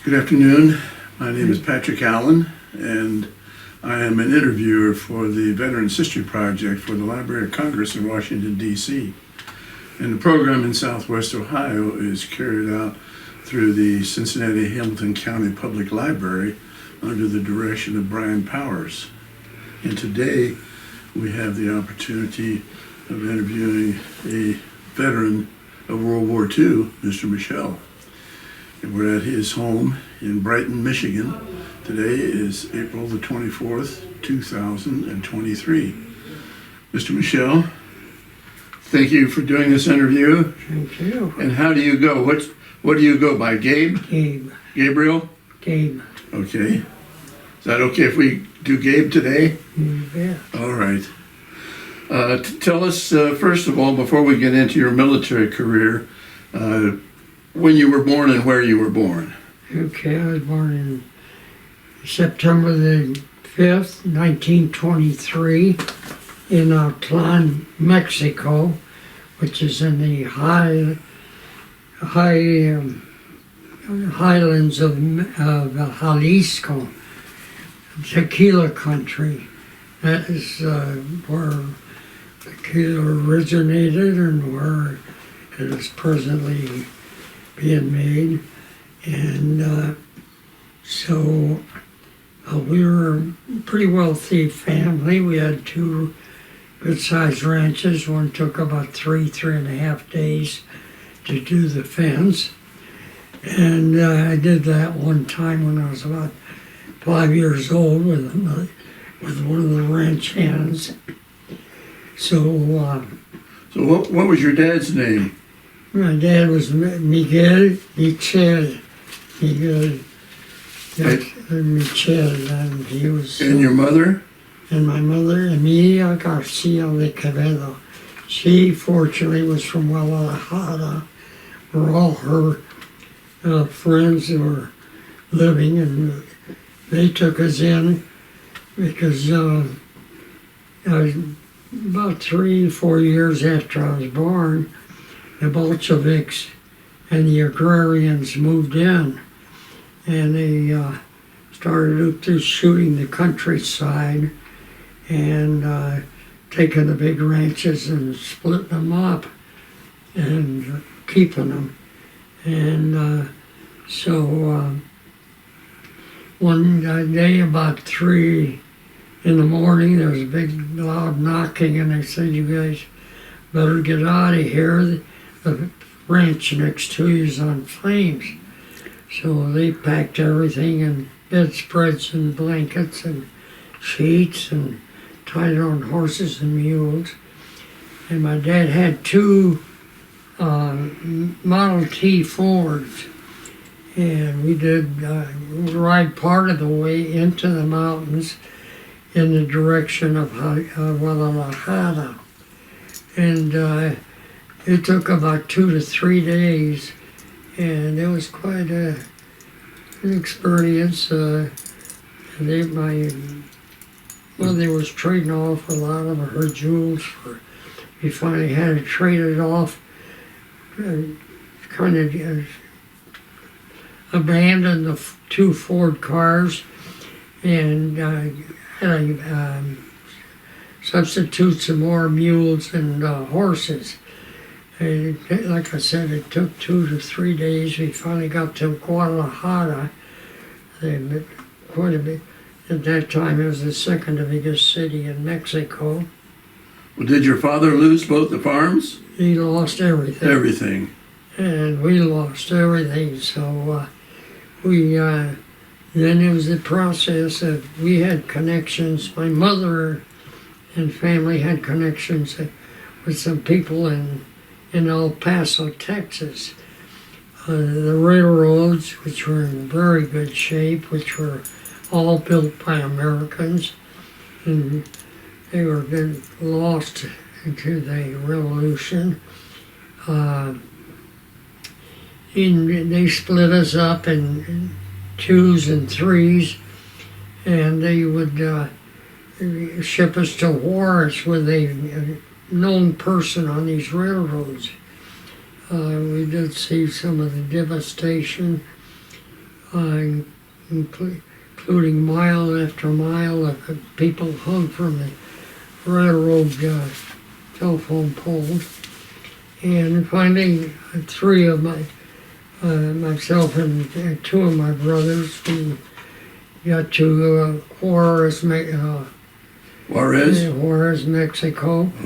Good afternoon. My name is Patrick Allen, and I am an interviewer for the Veterans History Project for the Library of Congress in Washington, D.C. And the program in Southwest Ohio is carried out through the Cincinnati-Hamilton County Public Library under the direction of Brian Powers. And today we have the opportunity of interviewing a veteran of World War II, Mr. Michel. And we're at his home in Brighton, Michigan. Today is April the 24th, 2023. Mr. Michel, thank you for doing this interview. Thank you. And how do you go? What do you go by? Gabe? Gabe. Gabriel? Gabe. Okay. Is that okay if we do Gabe today? Yeah. All right. Tell us, first of all, before we get into your military career, when you were born and where you were born. Okay, I was born in September the 5th, 1923 in Aleutian, Mexico, which is in the highlands of Jalisco, tequila country. That is where tequila originated and where it is presently being made. And so we were a pretty wealthy family. We had two good-sized ranches. One took about three and a half days to do the fence. And I did that one time when I was about 5 years old with one of the ranch hands. So what was your dad's name? My dad was Gabriel Michel. Michel, and he was... And your mother? And my mother, Emilia Garcia de Quevedo. She, fortunately, was from Guadalajara, where all her friends were living, and they took us in because about 3-4 years after I was born, the Bolsheviks and the agrarians moved in, and they started just shooting the countryside and taking the big ranches and splitting them up and keeping them. And so one day about 3 in the morning, there was a big loud knocking, and they said, "You guys better get out of here. The ranch next to you is on flames." So they packed everything in bedspreads and blankets and sheets and tied it on horses and mules. And my dad had two Model T Fords, and we did ride part of the way into the mountains in the direction of Guadalajara. And it took about 2 to 3 days, and it was quite an experience. My mother was trading off a lot of her jewels. We finally had to trade it off, kind of abandoned the 2 Ford cars, and had to substitute some more mules and horses. And like I said, it took 2 to 3 days. We finally got to Guadalajara. Quite a bit. At that time, it was the second biggest city in Mexico. Well, did your father lose both the farms? He lost everything. Everything. And we lost everything. So then it was the process of, we had connections. My mother and family had connections with some people in El Paso, Texas. The railroads, which were in very good shape, which were all built by Americans, and they were then lost into the revolution. And they split us up in 2s and 3s, and they would ship us to wars with a known person on these railroads. We did see some of the devastation including mile after mile of people hung from the railroad telephone poles. And finally, three of myself and two of my brothers, we got to Juarez, Mexico.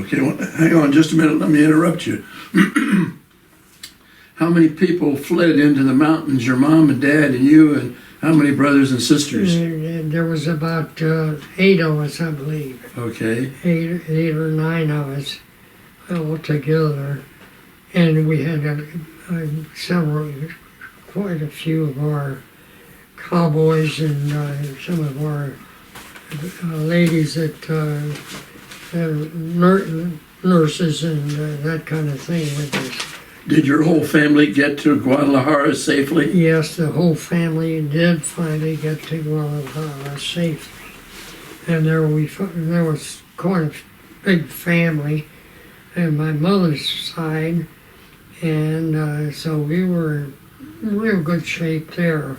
Okay, well, hang on just a minute. Let me interrupt you. How many people fled into the mountains? Your mom and dad and you, and how many brothers and sisters? And there was about 8 of us, I believe. Okay. Eight or nine of us all together. And we had quite a few of our cowboys and some of our ladies that nurses and that kind of thing with us. Did your whole family get to Guadalajara safely? Yes, the whole family did finally get to Guadalajara safely. And there was quite a big family on my mother's side. And so we were in real good shape there,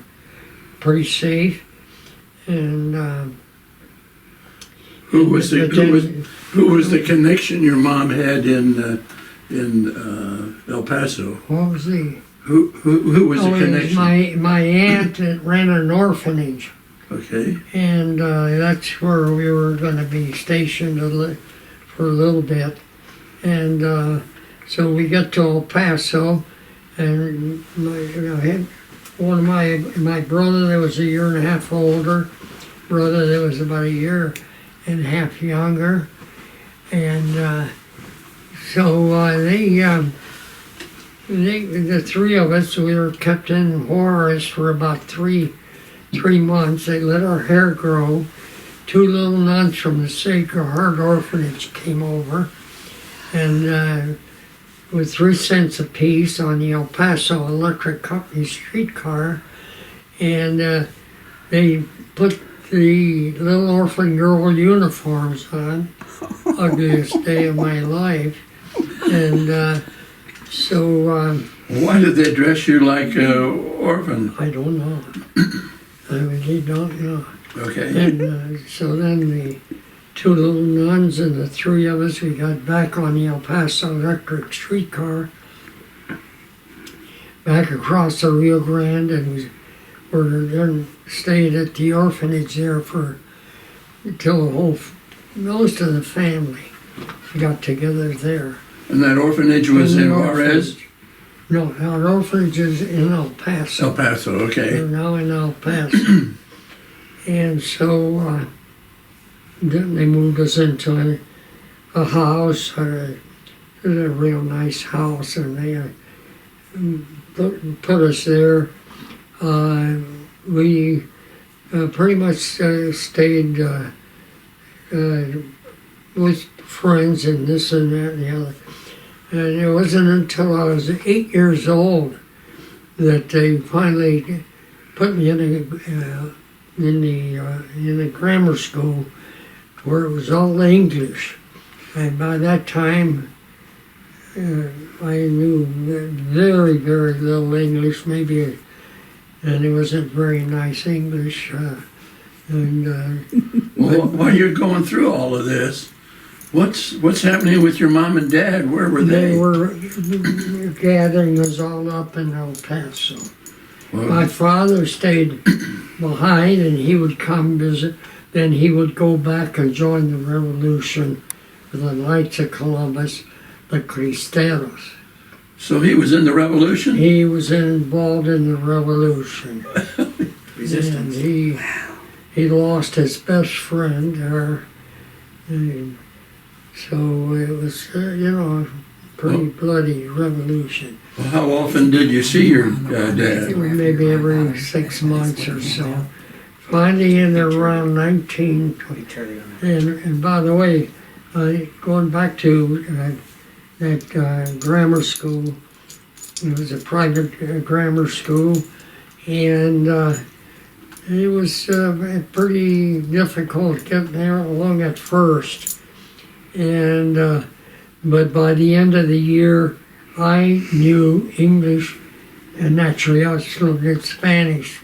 pretty safe. And who was the connection your mom had in El Paso? What was the? Who was the connection? It was my aunt that ran an orphanage. Okay. And that's where we were going to be stationed for a little bit. And so we got to El Paso, and one of my brother that was a year and a half older, brother that was about a year and a half younger, and so the three of us, we were kept in Juarez for about three months. They let our hair grow. Two little nuns from the Sacred Heart Orphanage came over, and with 3 cents apiece on the El Paso Electric Company streetcar, and they put the little orphan girl uniforms on, ugliest day of my life, and so... Why did they dress you like an orphan? I don't know. I really don't know. Okay. And so then the two little nuns and the three of us, we got back on the El Paso Electric streetcar, back across the Rio Grande, and we then stayed at the orphanage there until most of the family got together there. And that orphanage was in Juarez? No, our orphanage is in El Paso. El Paso, okay. We're now in El Paso. And so then they moved us into a house, a real nice house, and they put us there. We pretty much stayed with friends and this and that and the other. And it wasn't until I was 8 years old that they finally put me in the grammar school where it was all English. And by that time, I knew very, very little English, maybe, and it wasn't very nice English. Well, while you're going through all of this, what's happening with your mom and dad? Where were they? They were gathering us all up in El Paso. Well, My father stayed behind, and he would come visit. Then he would go back and join the revolution with the Knights of Columbus, the Cristeros. so he was in the revolution? He was involved in the revolution. Resistance. And he lost his best friend there. And so it was, a pretty bloody revolution. Well, how often did you see your dad? Maybe every 6 months or so. Finally, in around 19, and by the way, going back to that grammar school, it was a private grammar school, and it was pretty difficult getting there along at first. And but by the end of the year, I knew English, and naturally I still did Spanish.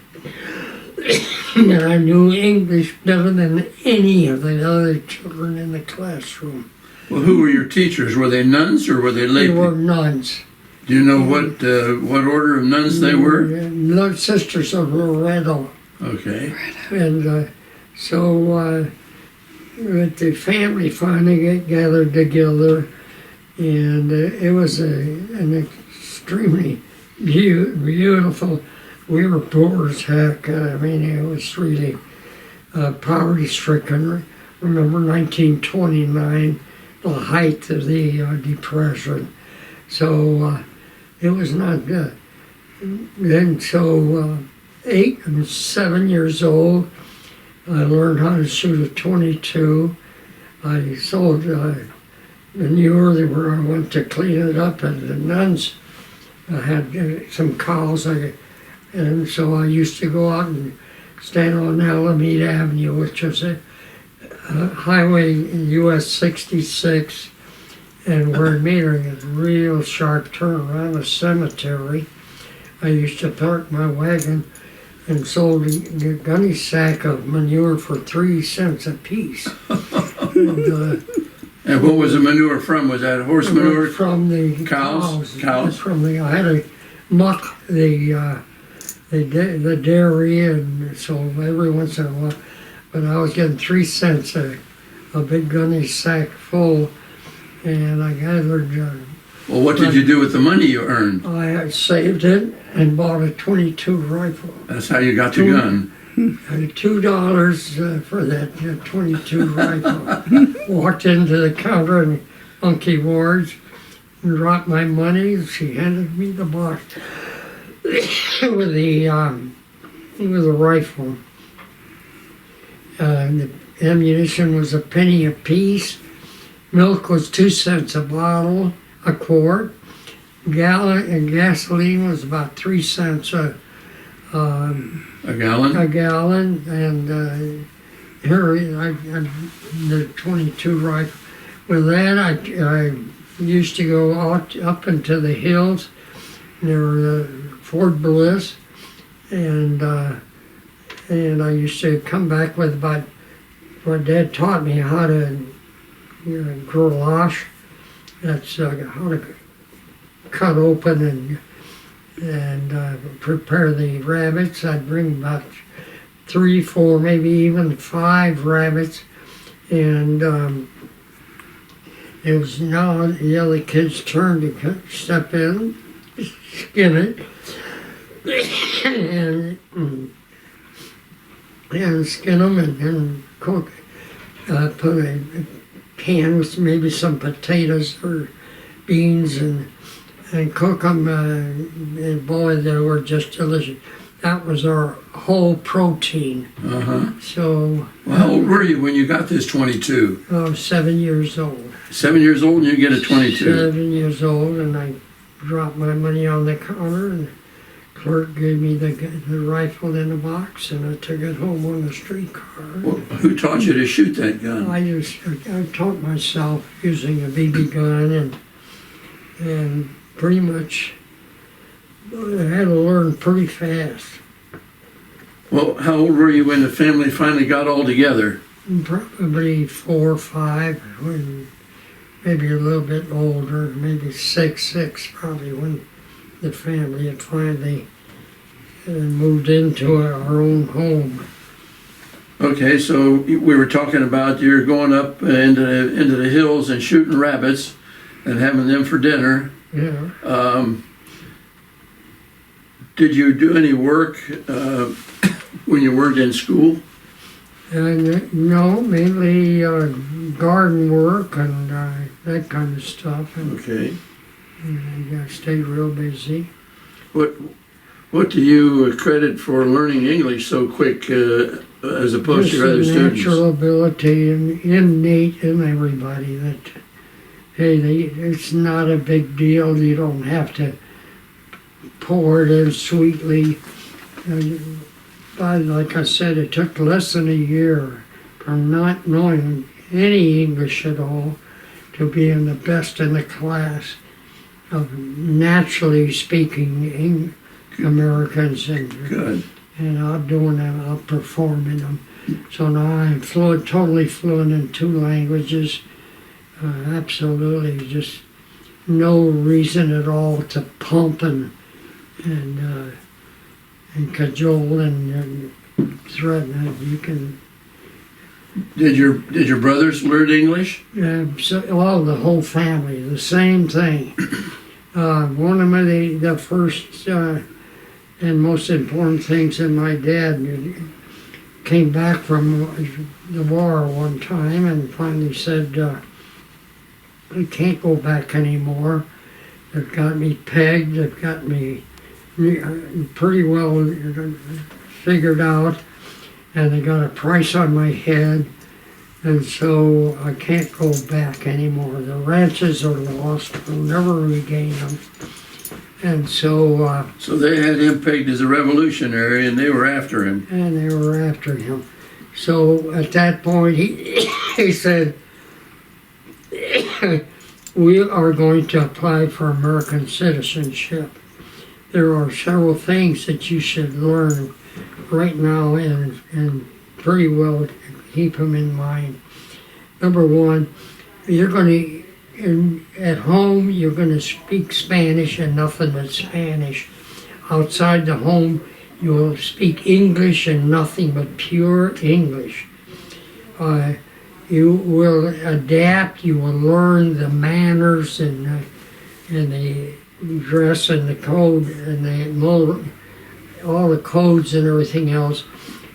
And I knew English better than any of the other children in the classroom. Well, who were your teachers? Were they nuns or were they lay They were people? nuns. Do you know what order of nuns they were? The Sisters of Loretto. Okay. And so the family finally gathered together, and it was an extremely beautiful. We were poor as heck. I mean, it was really poverty-stricken. Remember 1929, the height of the Depression. So it was not good. Then, so 8 and 7 years old, I learned how to shoot a .22. I sold manure where I went to clean it up, and the nuns had some cows, and so I used to go out and stand on Alameda Avenue, which was a highway US 66, and where it made a real sharp turn around a cemetery. I used to park my wagon and sold a gunny sack of manure for 3 cents a piece. And what was the manure from? Was that horse manure? From the Cows? Cows? I had to muck the dairy, and so every once in a while, but I was getting 3 cents a big gunny sack full, and I gathered. Well, what did you do with the money you earned? I had saved it and bought a .22 rifle. That's how you got the gun. $2 for that .22 rifle. Walked into the counter in Monkey Ward's and dropped my money. She handed me the box with the rifle. The ammunition was a penny a piece. Milk was 2 cents a quart. And gasoline was about 3 cents a gallon? A gallon, and here I the .22 rifle. With that, I used to go out up into the hills near Fort Bliss, and I used to come back with about what Dad taught me how to goulash. That's how to cut open and prepare the rabbits. I'd bring about 3, 4, maybe even 5 rabbits, and it was now the other kids' turn to step in, skin it, and skin them and cook. Put a pan with maybe some potatoes or beans and cook them, and boy, they were just delicious. That was our whole protein. So. Well, how old were you when you got this .22? I was 7 years old. 7 years old and you get a .22? 7 years old, and I dropped my money on the counter, and the clerk gave me the rifle in a box, and I took it home on the streetcar. Well, who taught you to shoot that gun? I taught myself using a BB gun, and pretty much I had to learn pretty fast. Well, how old were you when the family finally got all together? Probably 4 or 5, when maybe a little bit older, maybe 6 probably, when the family had finally moved into our own home. Okay, so we were talking about you're going up into the hills and shooting rabbits and having them for dinner. Yeah. Did you do any work when you weren't in school? And no, mainly garden work and that kind of stuff. And Okay. I stayed real busy. What do you credit for learning English so quick as opposed to your other students? Natural ability and innate in everybody that, hey, it's not a big deal. You don't have to pour it in sweetly. But like I said, it took less than a year from not knowing any English at all to being the best in the class of naturally speaking Americans. And Good. and outdoing them, outperforming them. So now I'm fluent, totally fluent in 2 languages. Absolutely, just no reason at all to pump and cajole and threaten it. You can. Did your brothers learn English? Well, the whole family, the same thing. One of the first and most important things that my dad came back from the war one time and finally said, I can't go back anymore. They've got me pegged, they've got me pretty well figured out, and they got a price on my head, and so I can't go back anymore. The ranches are lost, we'll never regain them. And so... So they had him pegged as a revolutionary, and they were after him. And they were after him. So at that point, he said, we are going to apply for American citizenship. There are several things that you should learn right now and pretty well keep them in mind. Number one, you're going to, at home, you're going to speak Spanish and nothing but Spanish. Outside the home, you will speak English and nothing but pure English. You will adapt, you will learn the manners and the dress and the code and all the codes and everything else,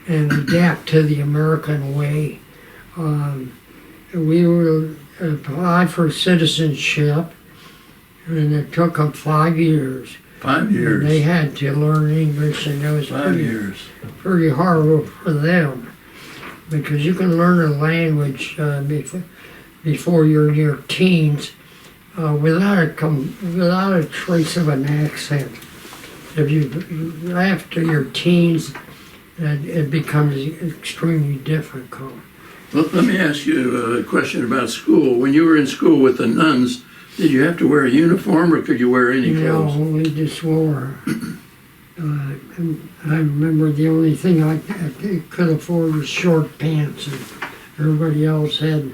and adapt to the American way. We will apply for citizenship, and it took them 5 years. 5 years. And they had to learn English, and it was 5 years. Pretty hard for them, because you can learn a language before you're in your teens without a trace of an accent. If you after your teens, it becomes extremely difficult. Well, let me ask you a question about school. When you were in school with the nuns, did you have to wear a uniform, or could you wear any clothes? No, we just wore. I remember the only thing I could afford was short pants, and everybody else had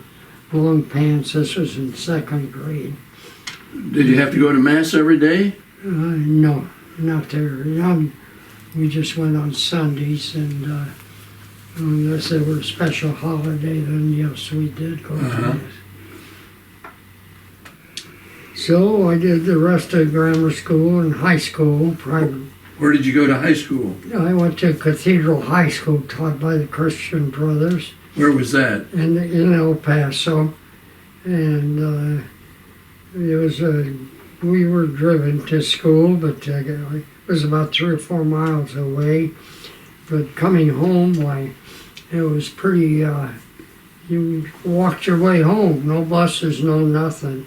long pants. This was in 2nd grade. Did you have to go to Mass every day? No, not there. We just went on Sundays, and unless there were a special holiday, then yes, we did go to Mass. So I did the rest of grammar school and high school, private. Where did you go to high school? I went to Cathedral High School, taught by the Christian Brothers. Where was that? In El Paso. And it was we were driven to school, but it was about 3 or 4 miles away. But coming home, it was pretty, you walked your way home, no buses, no nothing.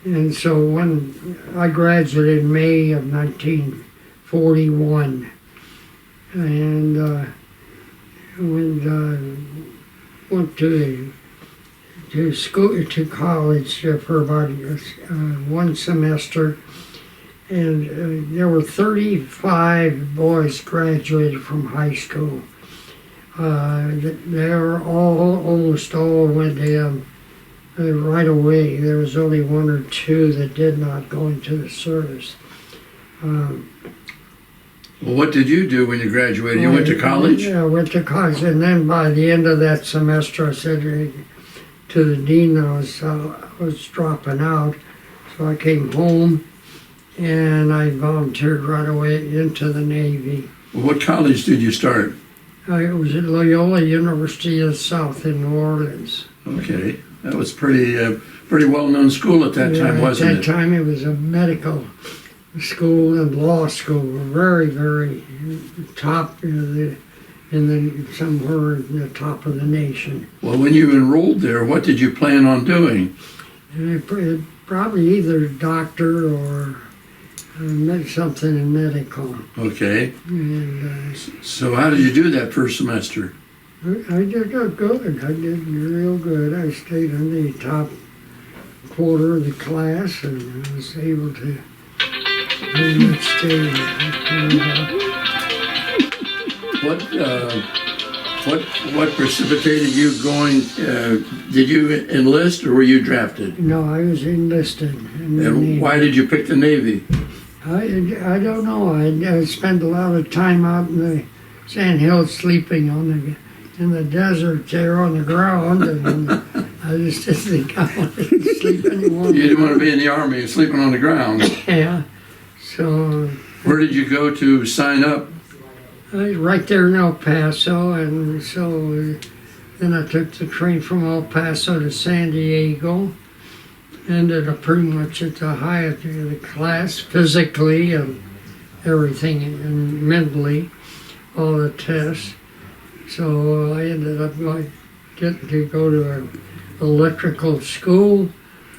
And so when I graduated in May of 1941, and went to school, to college for about 1 semester, and there were 35 boys graduated from high school. They were almost all went in right away. There was only 1 or 2 that did not go into the service. Well, what did you do when you graduated? You went to college? Yeah, I went to college, and then by the end of that semester, I said to the dean I was dropping out, so I came home, and I volunteered right away into the Navy. Well, what college did you start? It was at Loyola University of the South in New Orleans. Okay, that was pretty well-known school at that time, wasn't it? At that time, it was a medical school and law school, very, very top somewhere in the top of the nation. Well, when you enrolled there, what did you plan on doing? Probably either doctor or something in medical. Okay. And so how did you do that first semester? I did good. I did real good. I stayed in the top quarter of the class, and I was able to pretty much stay. what precipitated you going? Did you enlist or were you drafted? No, I was enlisted in the And Navy. why did you pick the Navy? I don't know. I spent a lot of time out in the sand hills sleeping in the desert there on the ground, and I just didn't think I wanted to sleep anymore. You didn't want to be in the Army sleeping on the ground. Yeah. So Where did you go to sign up? I was right there in El Paso, and so then I took the train from El Paso to San Diego. Ended up pretty much at the height of the class, physically and everything, and mentally, all the tests. So I ended up getting to go to an electrical school,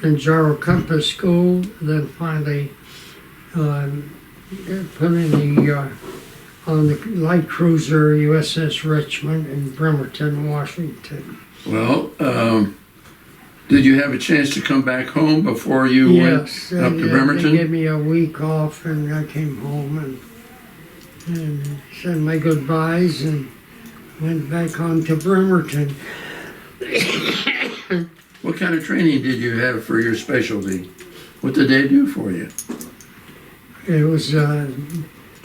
and gyro compass school, then finally put in on the light cruiser USS Richmond in Bremerton, Washington. Well, did you have a chance to come back home before you Yes, went up to they Bremerton? gave me a week off, and I came home and said my goodbyes and went back on to Bremerton. What kind of training did you have for your specialty? What did they do for you? It was a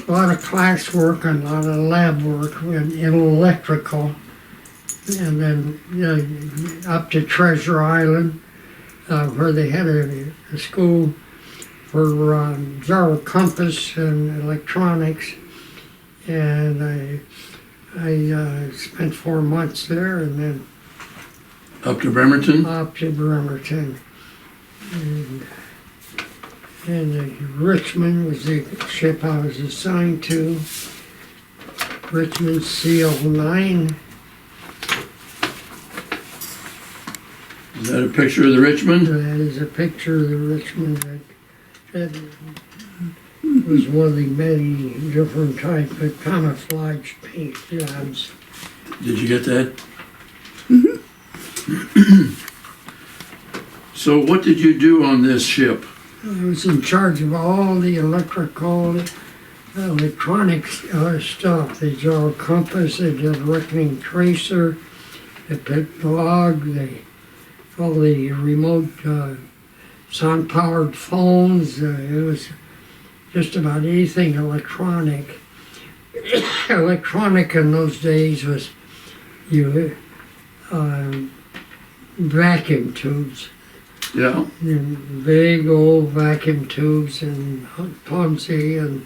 lot of class work and a lot of lab work in electrical, and then up to Treasure Island, where they had a school for gyro compass and electronics, and I spent 4 months there, and then Up to Bremerton? up to Bremerton. And Richmond was the ship I was assigned to. Richmond CL9. Is that a picture of the Richmond? That is a picture of the Richmond that was one of the many different type of camouflage paint jobs. Did you get that? So what did you do on this ship? I was in charge of all the electrical, electronics stuff. The gyro compass, the reckoning tracer, the pit log, all the remote sound-powered phones. It was just about anything electronic. Electronic in those days was vacuum tubes. Yeah. And big old vacuum tubes and clumsy and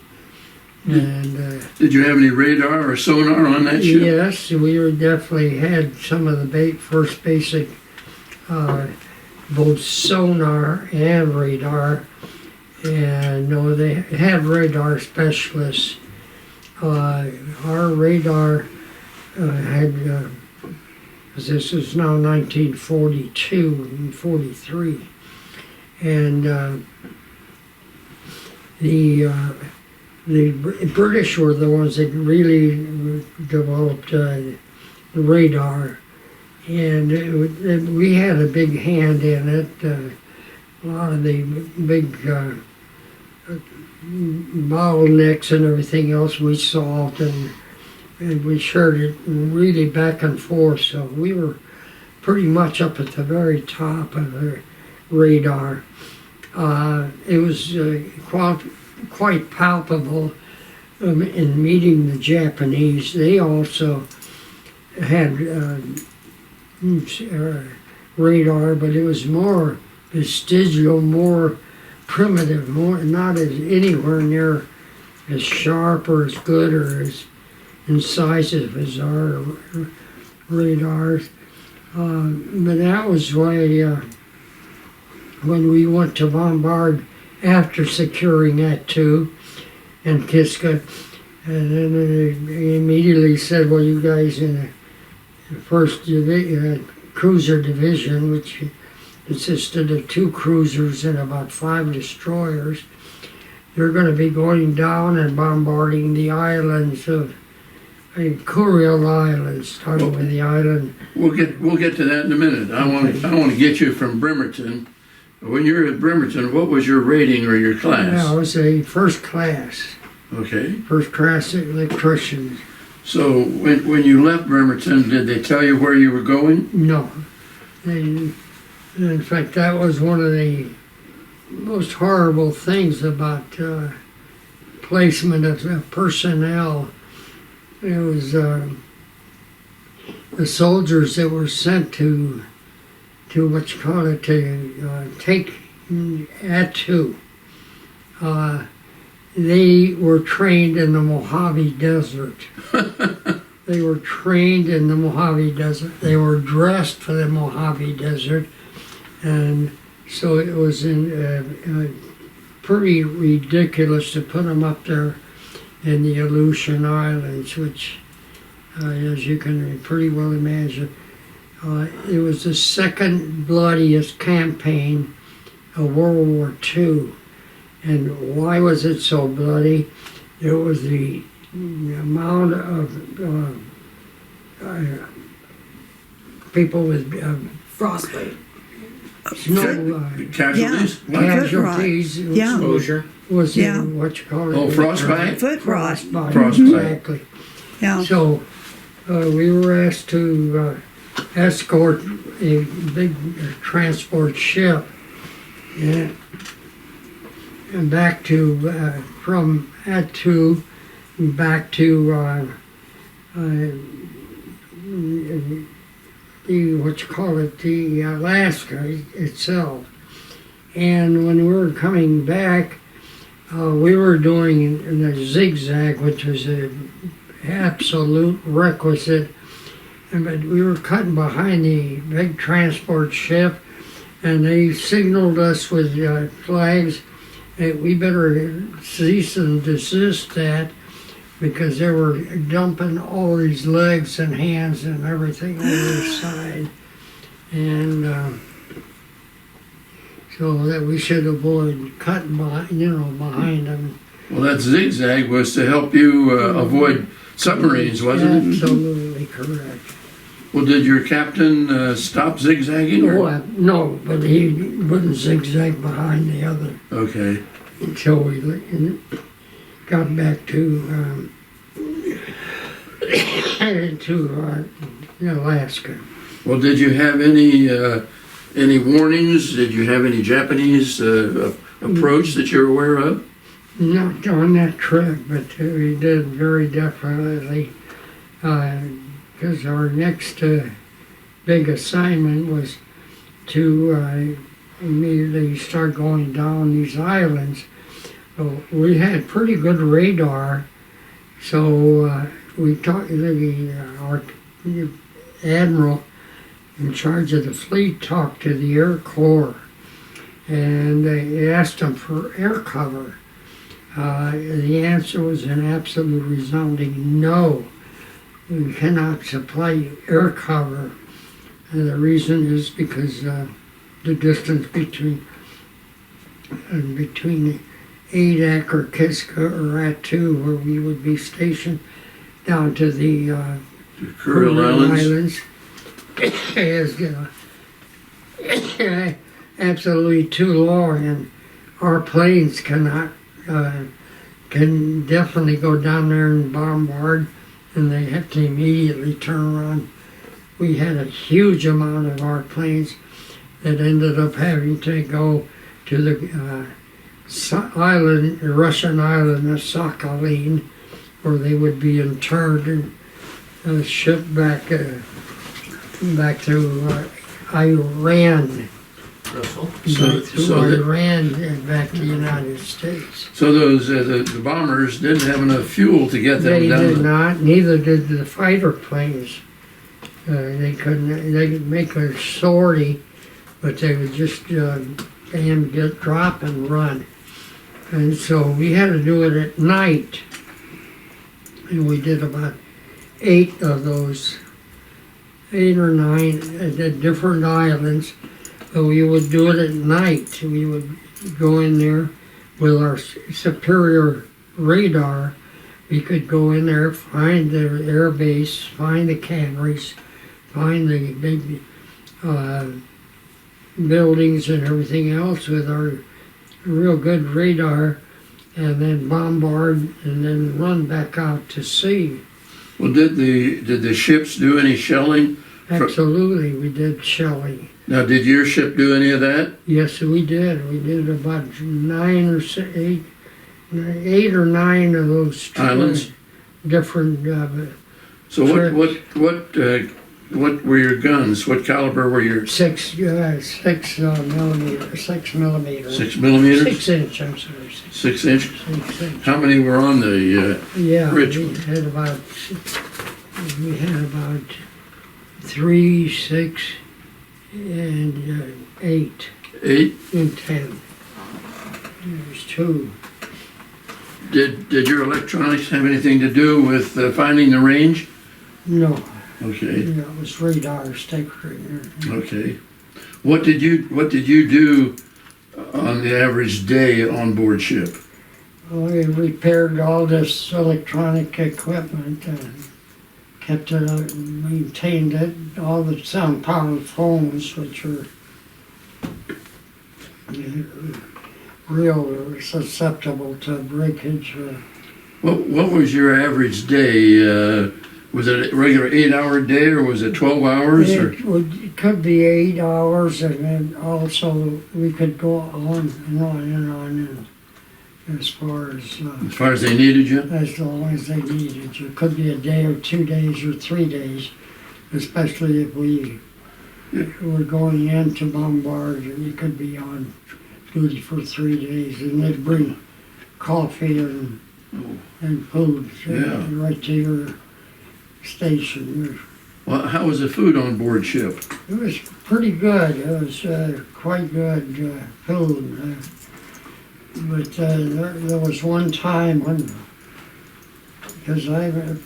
Did you have any radar or sonar on that ship? yes, we were definitely had some of the first basic both sonar and radar, and no, they had radar specialists. Our radar had. This is now 1942 and 43, and the British were the ones that really developed the radar, and we had a big hand in it. A lot of the big bottlenecks and everything else we solved, and we shared it really back and forth, so we were pretty much up at the very top of the radar. It was quite palpable in meeting the Japanese. They also had radar, but it was more vestigial, more primitive, more not as anywhere near as sharp or as good or as incisive as our radars. But that was why when we went to bombard after securing that too, and Kiska, and then they immediately said, well, you guys in the first cruiser division, which consisted of 2 cruisers and about 5 destroyers, you're going to be going down and bombarding the islands of Kuril Island, starting with the island. We'll get to that in a minute. I want to get you from Bremerton. When you're at Bremerton, what was your rating or your class? Yeah, I was a first class Okay. electrician. So when you left Bremerton, did they tell you where you were going? No. In fact, that was one of the most horrible things about placement of personnel. It was the soldiers that were sent to what you call it, to take Attu. They were trained in the Mojave Desert. They were trained in the Mojave Desert. They were dressed for the Mojave Desert. And so it was pretty ridiculous to put them up there in the Aleutian Islands, which, as you can pretty well imagine, it was the second bloodiest campaign of World War II. And why was it so bloody? It was the amount of people with Frostbite. Casualties? casualties. Yeah. Exposure. Was Yeah. what you call it? Oh, frostbite? Foot rot. Frostbite. Exactly. Yeah. So we were asked to escort a big transport ship, yeah, and back to from Attu back to the what you call it, the Alaska itself. And when we were coming back, we were doing the zigzag, which was an absolute requisite. But we were cutting behind the big transport ship, and they signaled us with flags that we better cease and desist that, because they were dumping all these legs and hands and everything over the side. And so that we should avoid cutting behind them. Well, that zigzag was to help you avoid submarines, wasn't it? Absolutely correct. Well, did your captain stop zigzagging? Or? No, but he wouldn't zigzag behind the other Okay. until we got back to Alaska. Well, did you have any warnings? Did you have any Japanese approach that you're aware of? Not on that trip, but we did very definitely, because our next big assignment was to immediately start going down these islands. So we had pretty good radar, so we talked to our admiral in charge of the fleet, talked to the Air Corps, and they asked them for air cover. The answer was an absolute resounding no. We cannot supply you air cover. And the reason is because the distance between Adak or Kiska or Attu, where we would be stationed, down to the Kuril Islands? is absolutely too long, and our planes cannot can definitely go down there and bombard, and they have to immediately turn around. We had a huge amount of our planes that ended up having to go to the island, the Russian island of Sakhalin, where they would be interred and shipped back to Iran. Iran and back to the United States. So those the bombers didn't have enough fuel to get them They down. did not. Neither did the fighter planes. They couldn't. They could make a sortie, but they would just get drop and run. And so we had to do it at night, and we did about 8 of those, 8 or 9 at different islands. But we would do it at night. We would go in there with our superior radar. We could go in there, find the air base, find the canneries, find the big buildings and everything else with our real good radar, and then bombard and then run back out to sea. Well, did the ships do any shelling? Absolutely, we did shelling. Now, did your ship do any of that? Yes, we did. We did about 8 or 9 of those Islands? different. So what were your guns? What caliber were your? 6 millimeter, 6 millimeter. 6 millimeters? 6 inch, I'm sorry. 6 inch? 6 inch. How many were on the Richmond? We had about 3, 6, and 8. 8? And 10. There's 2. Did your electronics have anything to do with finding the range? No. Okay. No, it was radar, stick radar. Okay. What did you do on the average day on board ship? We repaired all this electronic equipment and kept it, maintained it, all the sound-powered phones, which are real susceptible to breakage. What was your average day? Was it a regular 8-hour day, or was it 12 hours? It could be 8 hours, and then also we could go on and on and on, and as far as they needed you? as long as they needed you. It could be a day or 2 days or 3 days, especially if we were going in to bombard, and you could be on duty for 3 days, and they'd bring coffee and food right to your station. Well, how was the food on board ship? It was pretty good. It was quite good food. But there was one time when, because I'm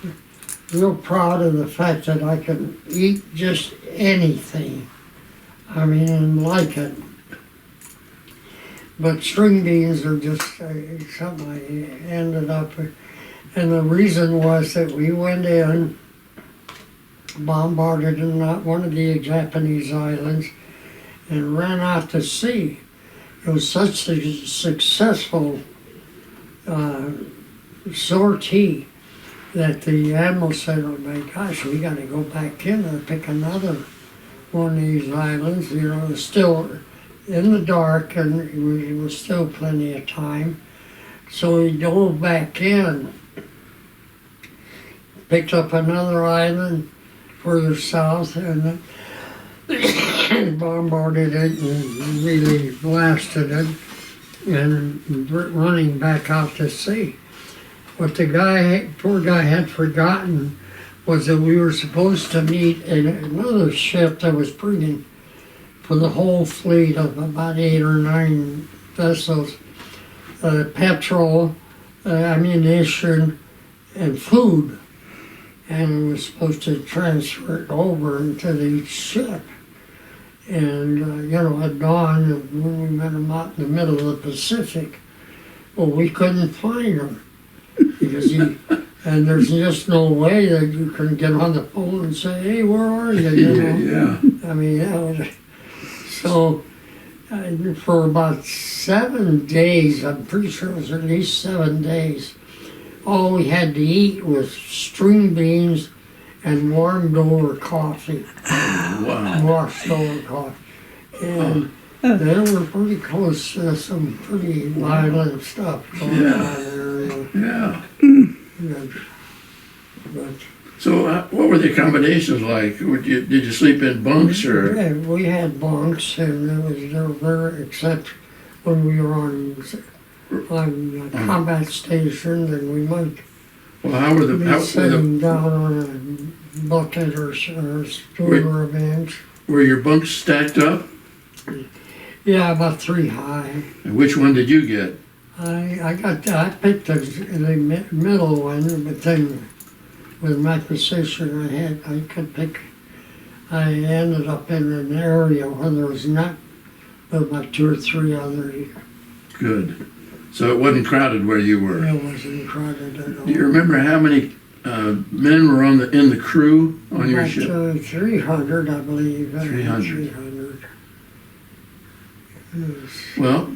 real proud of the fact that I can eat just anything. I mean, and like it. But string beans are just something I ended up with. And the reason was that we went in, bombarded one of the Japanese islands, and ran out to sea. It was such a successful sortie that the admiral said, "Oh my gosh, we got to go back in and pick another one of these islands." You know, it's still in the dark, and it was still plenty of time. So we dove back in, picked up another island further south, and bombarded it and really blasted it, and running back out to sea. What the poor guy had forgotten was that we were supposed to meet another ship that was bringing, for the whole fleet of about 8 or 9 vessels, petrol, ammunition, and food. And we were supposed to transfer it over into each ship. And, at dawn, when we met them out in the middle of the Pacific, well, we couldn't find them. Because and there's just no way that you can get on the phone and say, "Hey, where are you?" Yeah. I mean, that was, so for about 7 days, I'm pretty sure it was at least 7 days, all we had to eat was string beans and warmed over coffee. Wow. Washed over coffee. And they were pretty close to some pretty violent stuff going on there. Yeah. But So what were the accommodations like? Did you sleep in bunks or? yeah, we had bunks, and they were very, except when we were on combat station, and we might Well, how were be sitting down on a bucket or a stool or a bench. Were your bunks stacked up? Yeah, about 3 high. And which one did you get? I picked the middle one, but then with my position I ended up in an area where there was not about 2 or 3 others. Good. So it wasn't crowded where you were? It wasn't crowded at all. Do you remember how many men were in the crew on your ship? 300, I believe. 300. 300. Well,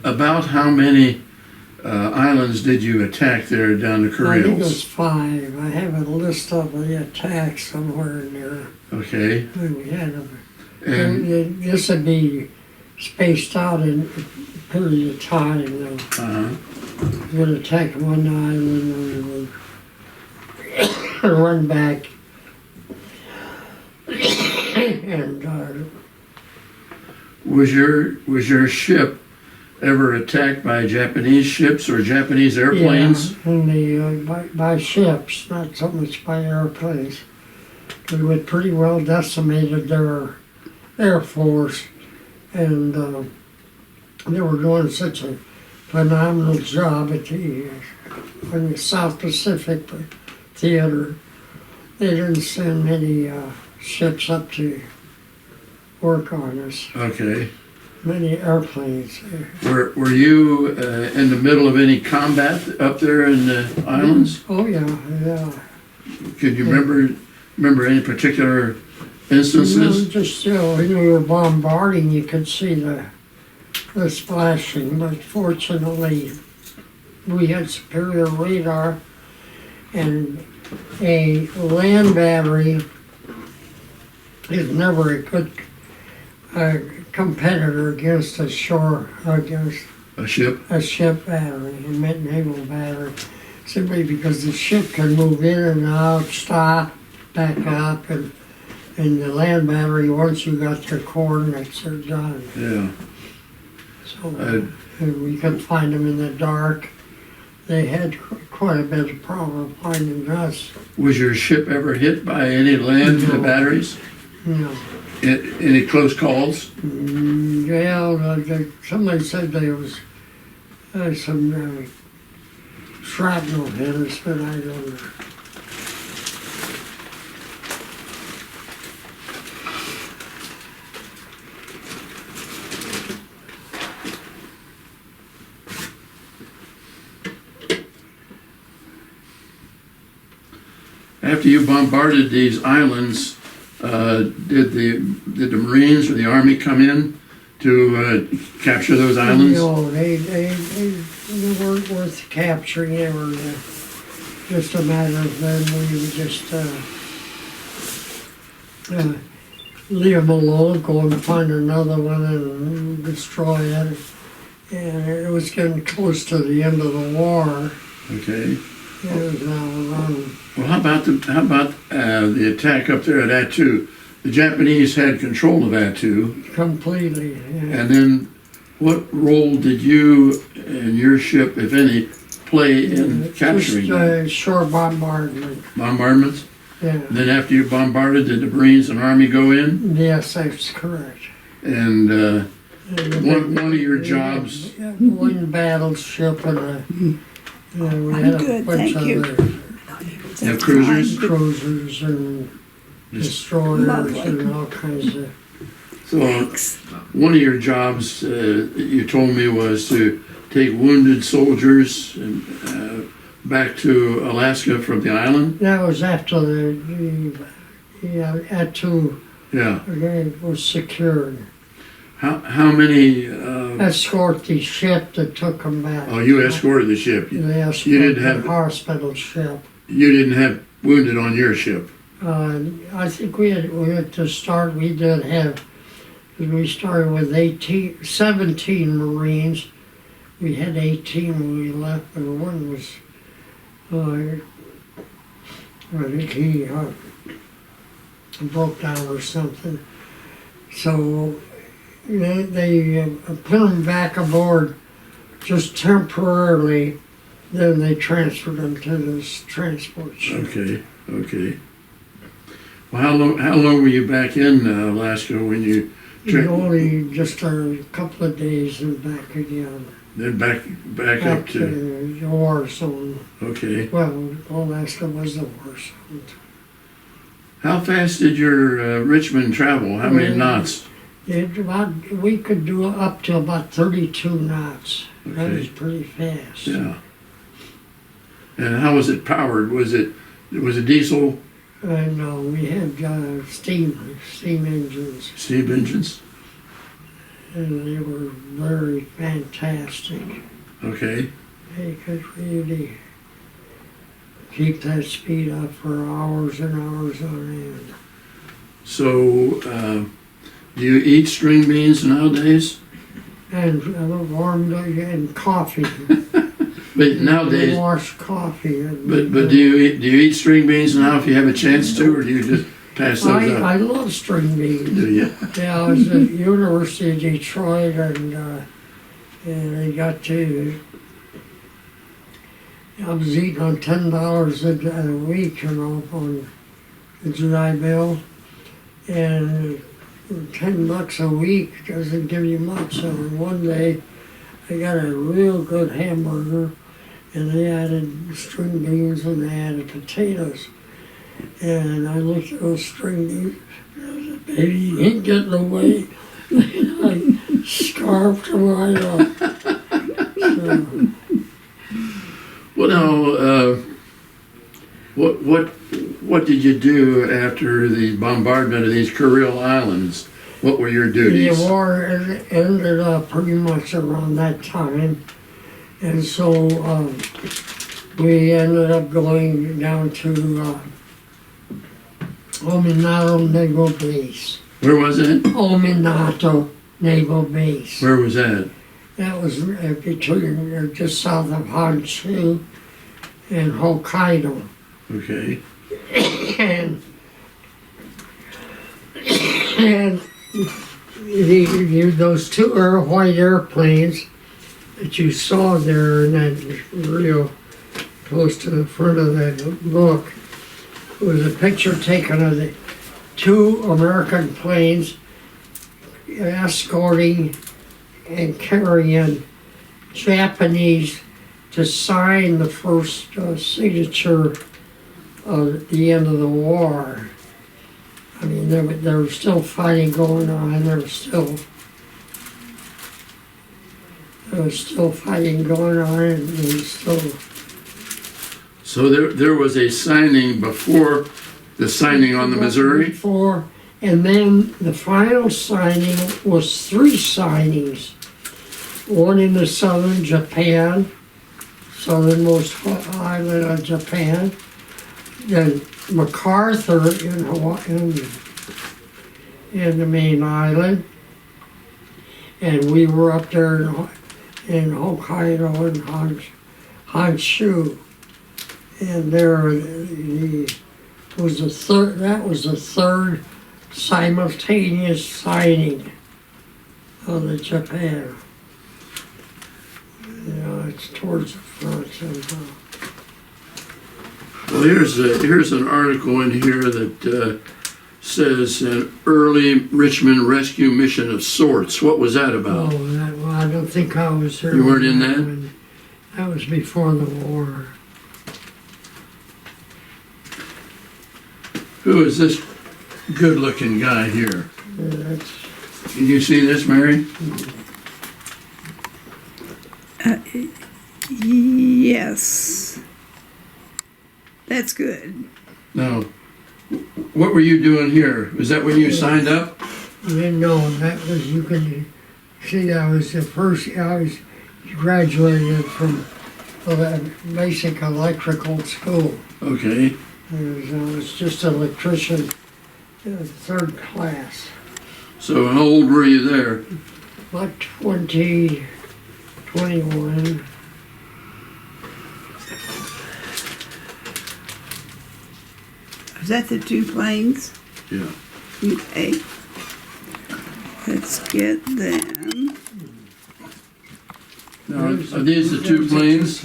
about how many islands did you attack there down the I think it was Kurils? 5. I have a list of the attacks somewhere in there. Okay, And we had them. and, This would be spaced out in a period of time, though. We would attack one island and we would run back. And was your ship ever attacked by Japanese ships or Japanese airplanes? yeah, and by ships, not so much by airplanes. We had pretty well decimated their air force, and they were doing such a phenomenal job at in the South Pacific theater. They didn't send many ships up to work on us. Okay. Many airplanes. Were you in the middle of any combat up there in the islands? Oh yeah, yeah. Could you remember any particular instances? Just when we were bombarding, you could see the splashing, but fortunately, we had superior radar, and a land battery is never a good competitor against against A ship? a ship battery, a naval battery, simply because the ship can move in and out, stop, back up, and the land battery, once you got your coordinates, they're done. Yeah. So and we could find them in the dark. They had quite a bit of problem finding us. Was your ship ever hit by any land No. batteries? No. Any close calls? Yeah, somebody said there was some shrapnel hit us, but I don't know. After you bombarded these islands, did the Marines or the Army come in to capture those islands? No, they weren't worth capturing. They were just a matter of them. We would just leave them alone, go and find another one and destroy it. And it was getting close to the end of the war. Okay. It was now around. Well, how about the attack up there at Attu? The Japanese had control of Attu, Completely, yeah. and then what role did you and your ship, if any, play in capturing them? Just shore bombardment, Bombardments? yeah. And then after you bombarded, did the Marines and Army go in? Yes, that's correct. And And one of your jobs, one battleship and we had a good, bunch thank you. of have cruisers? cruisers and destroyers Lovely. and all kinds of. So Thanks. one of your jobs, you told me, was to take wounded soldiers back to Alaska from the island? That was after the Attu Yeah. was secured. How many, Escort the ship that took them back. oh, you escorted the ship. They You escorted didn't have, the hospital ship. you didn't have wounded on your ship? I think we had to start, we did have, we started with 17 Marines. We had 18 when we left, but one was, I think he broke down or something. So they put him back aboard just temporarily, then they transferred him to this transport ship. Okay, okay. Well, how long were you back in Alaska when you Only just a couple of days and back again. then back up to? the war zone. Okay. Well, Alaska was the war zone. How fast did your Richmond travel? How many knots? We could do up to about 32 knots. That Okay. was pretty fast. Yeah. And how was it powered? Was it diesel, And we had steam engines, steam engines? and they were very fantastic. Okay. They could really keep that speed up for hours and hours on end. So, do you eat string beans nowadays? And warmed and coffee. But nowadays, Wash coffee. but do you eat string beans now if you have a chance to, or do you just pass those up? I love string beans. Do you? Yeah, I was at University of Detroit, and I got to. I was eating on $10 a week, on the GI Bill, and $10 a week doesn't give you much. So one day, I got a real good hamburger, and they added string beans and they added potatoes. And I looked at those string beans, and I said, baby, you ain't getting away. I scarfed them right up. So, Well, now, what did you do after the bombardment of these Kuril Islands? What were your duties? the war ended up pretty much around that time. And so we ended up going down to Minato Naval Base. Where was it? Minato Naval Base. Where was that? That was between just south of Honshu and Hokkaido. Okay. And those two white airplanes that you saw there in that real close to the front of that book was a picture taken of the two American planes escorting and carrying Japanese to sign the first signature of the end of the war. I mean, there was still fighting going on. There was still fighting going on, and there was still. So there was a signing before the signing on the Missouri? Before, and then the final signing was three signings. One in the southern Japan, southernmost island of Japan. Then MacArthur in Hawaii, in the main island. And we were up there in Hokkaido and Honshu. And there was the third simultaneous signing of the Japan. You know, it's towards the front somehow. Well, here's an article in here that says an early Richmond rescue mission of sorts. What was that about? Well, I don't think I was there. You weren't in that? That was before the war. Who is this good-looking guy here? That's, Can you see this, Mary? Yes. That's good. No. What were you doing here? Was that when you signed up? no, that was, you can see, I was the first, I was graduated from basic electrical school. Okay. I was just an electrician, third class. So how old were you there? About 20, 21. Is that the two planes? Yeah. Okay. Let's get them. Now, are these the two planes?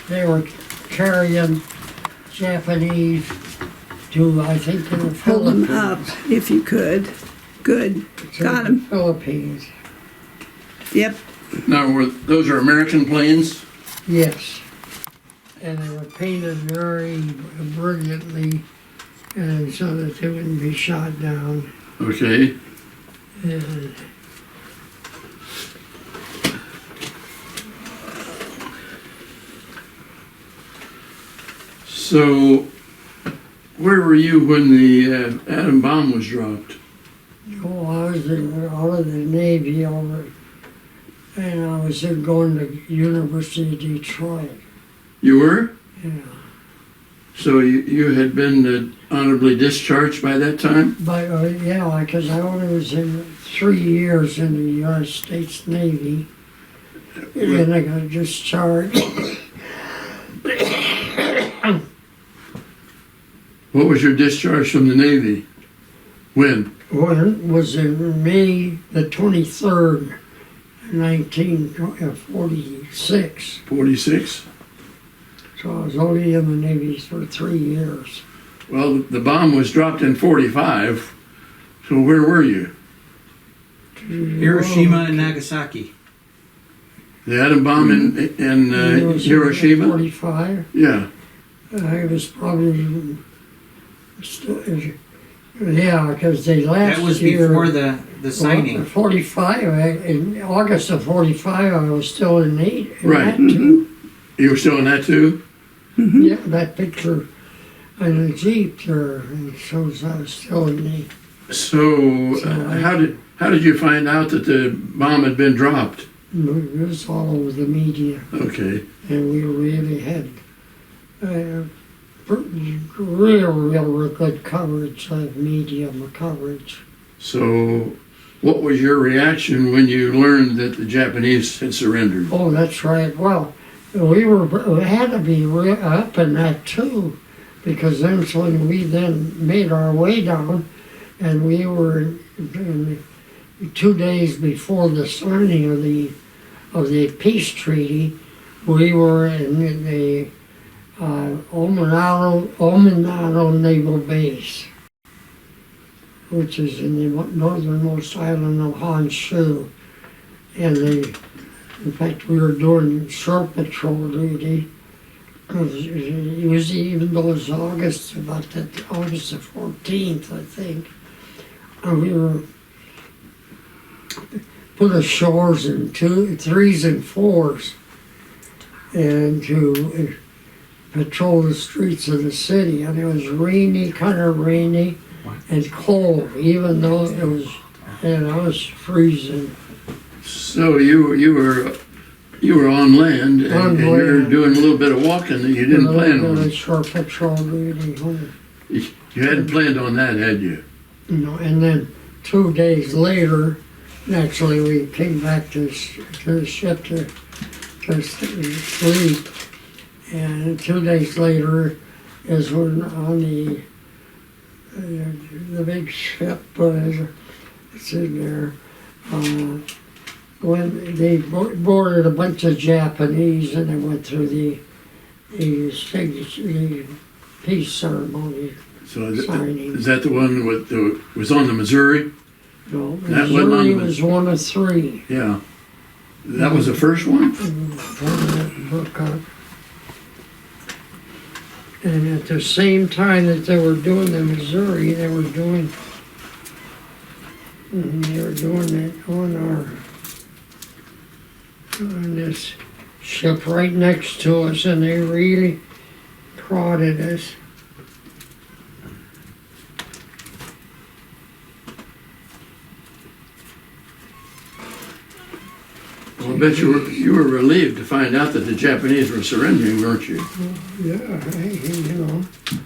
They were carrying Japanese to, I think, the Hold Philippines. them up if you could. Good. To Got the 'em. Philippines, Yep. Now, those are American planes? yes. And they were painted very brilliantly, and so that they wouldn't be shot down. Okay. And So, where were you when the atom bomb was dropped? I was out of the Navy over And I was then going to University of Detroit. You were? Yeah. So you had been honorably discharged by that time? But yeah, because I only was in 3 years in the United States Navy, and then I got discharged. What was your discharge from the Navy? When? When was in May the 23rd, 1946. 46? So I was only in the Navy for 3 years. Well, the bomb was dropped in 45. So where were you? Hiroshima and Nagasaki. The atom bomb in It was in Hiroshima? 45. Yeah. I was probably, yeah, because they last That was year, before the signing. 45, in August of 45, I was still in Navy. Right. You were still in that too? Yeah, that picture in the Jeep there, it shows I was still in Navy. So how did you find out that the bomb had been dropped? It was all over the media, Okay. and we really had real good coverage, media coverage. So what was your reaction when you learned that the Japanese had surrendered? Oh, that's right. Well, we had to be up in that too, because that's when we then made our way down, and we were 2 days before the signing of the peace treaty. We were in the Ominado Naval Base, which is in the northernmost island of Honshu, and in fact, we were doing shore patrol duty. It was even though it was August, August the 14th, I think. And we were put ashores in 2s, 3s, and 4s, and to patrol the streets of the city. And it was rainy, kind of rainy, and cold, even though it was, and I was freezing. So you were on land, and you were doing a little bit of walking that you didn't plan on. Shore patrol duty. You hadn't planned on that, had you? No, and then 2 days later, naturally we came back to the ship to sleep. And 2 days later is when on the big ship, it's in there, when they boarded a bunch of Japanese and they went through the peace ceremony. So signing. is that the one was on the Missouri? No, That wasn't on Missouri the- was one of 3. Yeah. That was the first one? And at the same time that they were doing the Missouri, they were doing it on this ship right next to us, and they really prodded us. Well, I bet you were relieved to find out that the Japanese were surrendering, weren't you? Yeah,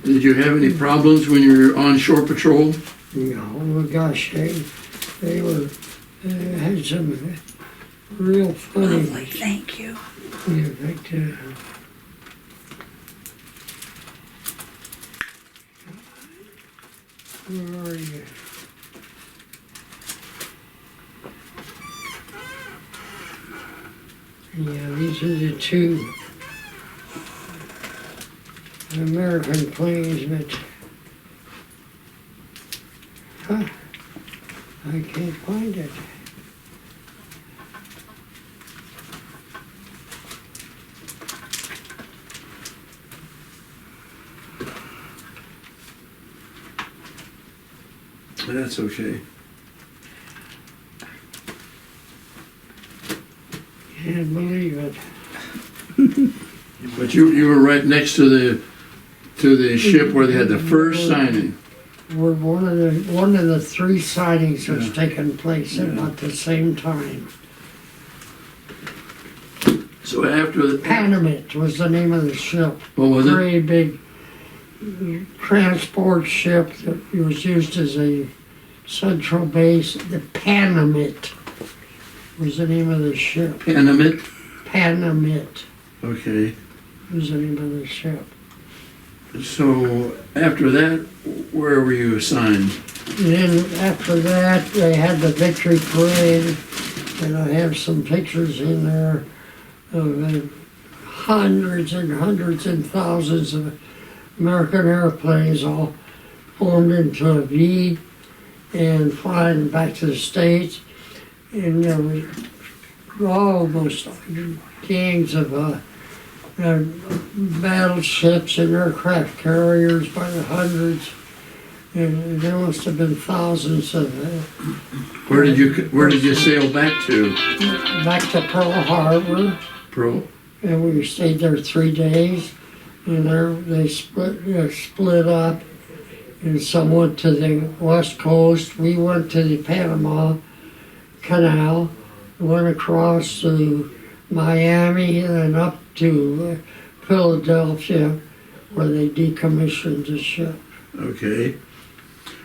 Did you have any problems when you were on shore patrol? oh gosh, they had some real funny. Lovely, thank you. In fact, where are you? Yeah, these are the 2 American planes, but I can't find it. That's okay. Can't believe it. But you were right next to the ship where they had the first signing. Where one of the 3 signings was Yeah. taking place at Yeah. about the same time. So after the, Panamint was the name of the ship. what was it? Very big transport ship that was used as a central base. The Panamint was the name of the ship. Panamint? Panamint Okay. was the name of the ship. So after that, where were you assigned? And then after that, they had the victory parade, and I have some pictures in there of hundreds and hundreds and thousands of American airplanes all formed into a V and flying back to the States. And there was almost gangs of battleships and aircraft carriers by the hundreds. And there must have been thousands of Where did you sail back to? back to Pearl Harbor. Pearl? And we stayed there 3 days, and there they split up, and some went to the west coast. We went to the Panama Canal, went across to Miami, and then up to Philadelphia, where they decommissioned the ship. Okay.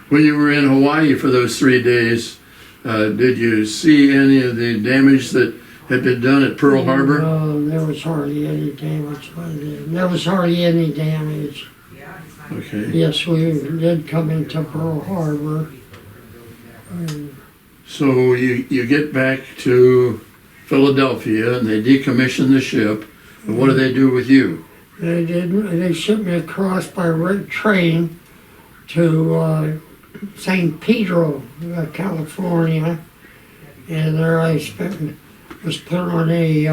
When you were in Hawaii for those 3 days, did you see any of the damage that had been done at Pearl Harbor? No, there was hardly any damage. There was hardly any damage. Okay. Yes, we did come into Pearl Harbor. And So you get back to Philadelphia and they decommission the ship. And what do they do with you? they shipped me across by train to St. Pedro, California, and there I was put on a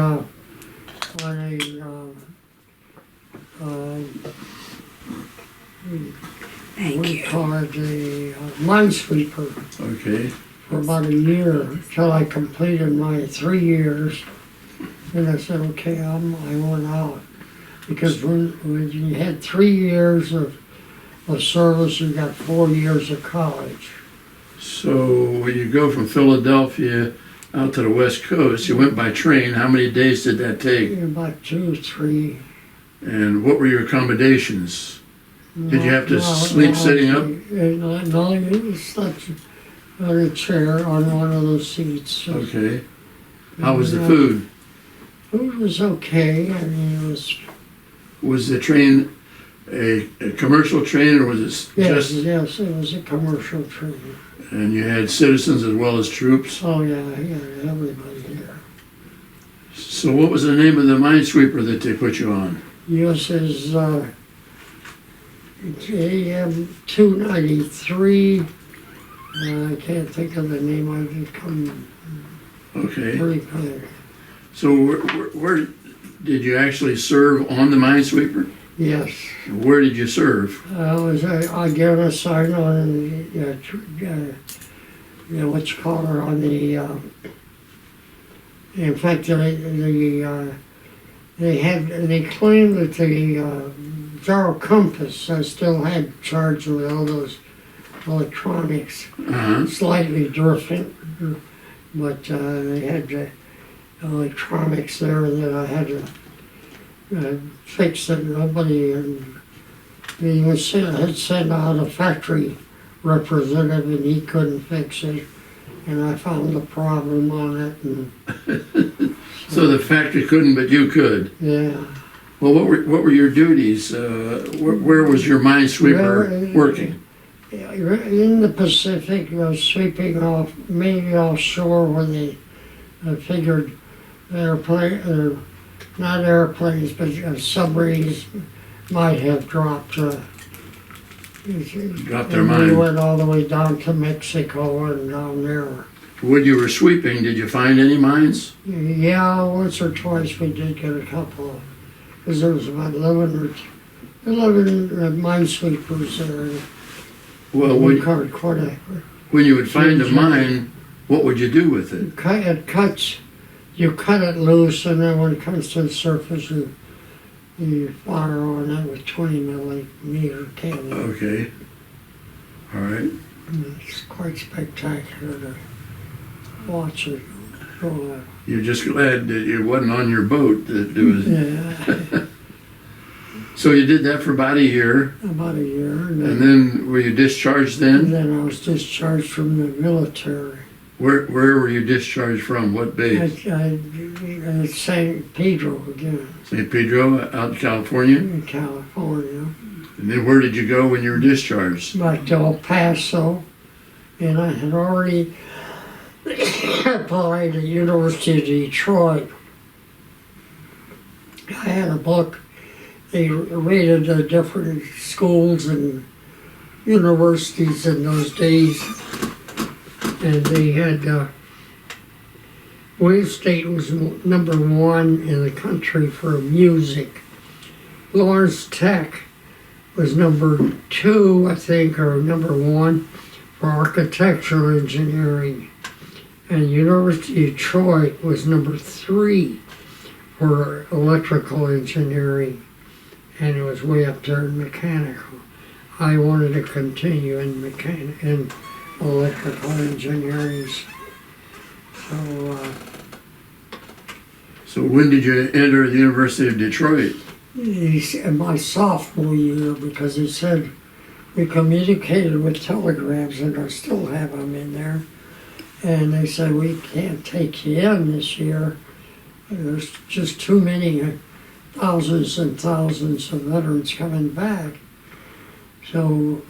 Thank what do you. you call it, a minesweeper Okay. for about a year until I completed my 3 years. Then I said, okay, I went out. Because when you had 3 years of service, you got 4 years of college. So when you go from Philadelphia out to the West Coast, you went by train. How many days did that take? About 2 or 3. And what were your accommodations? Did you have to sleep sitting up? No, you slept on a chair on one of those seats. Okay. How was the food? Food was okay. I mean, it was. Was the train a commercial train, or was it Yes, just? yes, it was a commercial train. And you had citizens as well as troops. Oh yeah, yeah, everybody there. So what was the name of the minesweeper that they put you on? USS JM 293. I can't think of the name. I just come Okay. pretty quick. So where did you actually serve on the minesweeper? Yes. Where did you serve? I get assigned on what you call her on the. In fact, they claimed that the gyro compass still had charge with all those electronics, slightly different, but they had the electronics there that I had to fix it. Nobody, and they had sent out a factory representative and he couldn't fix it. And I found the problem on it. And So the factory couldn't, but you could. yeah. Well, what were your duties? Where was your minesweeper working? In the Pacific, sweeping off, mainly offshore where they figured not airplanes, but submarines might have dropped. Dropped their and mine. we went all the way down to Mexico and down there. When you were sweeping, did you find any mines? Yeah, once or twice we did get a couple, because there was about 11 minesweepers there. Well, We covered quite a. when you would find a mine, what would you do with it? It cuts. You cut it loose, and then when it comes to the surface, you fire on it with 20 millimeter cannon. Okay. All right. And it's quite spectacular to watch it. So, You're just glad that it wasn't on your boat that it was. yeah, So you did that for about a year, about a year. and then were you discharged and then? then I was discharged from the military. Where were you discharged from? What base? At St. Pedro again, St. Pedro, out in California? in California. And then where did you go when you were discharged? Back to El Paso, and I had already applied to University of Detroit. I had a book. They rated the different schools and universities in those days, and they had Wayne State was number 1 in the country for music. Lawrence Tech was number 2, I think, or number 1 for architectural engineering. And University of Detroit was number 3 for electrical engineering. And it was way up there in mechanical. I wanted to continue in electrical engineering. So when did you enter the University of Detroit? In my sophomore year, because he said we communicated with telegrams, and I still have them in there. And they said, we can't take you in this year. There's just too many thousands and thousands of veterans coming back. So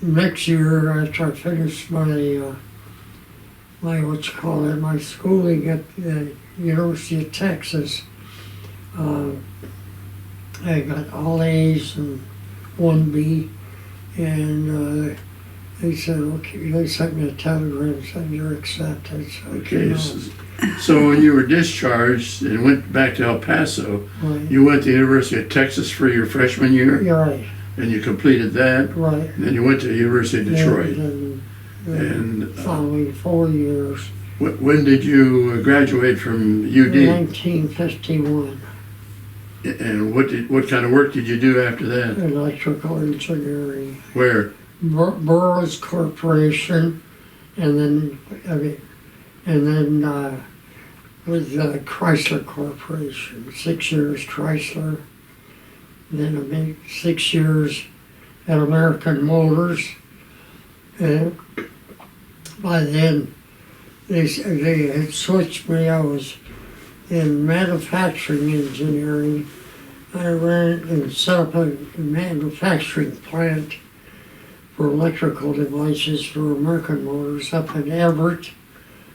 next year, after I finished my my schooling at the University of Texas, I got all A's and 1B, and they said, okay, they sent me a telegram and said, you're accepted. So Okay, so when you were discharged and went back to El Paso, right. you went to the University of Texas for your freshman year, You're right, and you completed that, right. and then you went to the University of Detroit. And And following 4 years, when did you graduate from UD? 1951, And what kind of work did you do after that? electrical engineering. Where? Burroughs Corporation, and then with Chrysler Corporation, 6 years Chrysler, then I made 6 years at American Motors, and by then they had switched me. I was in manufacturing engineering. I ran and set up a manufacturing plant for electrical devices for American Motors up in Everett,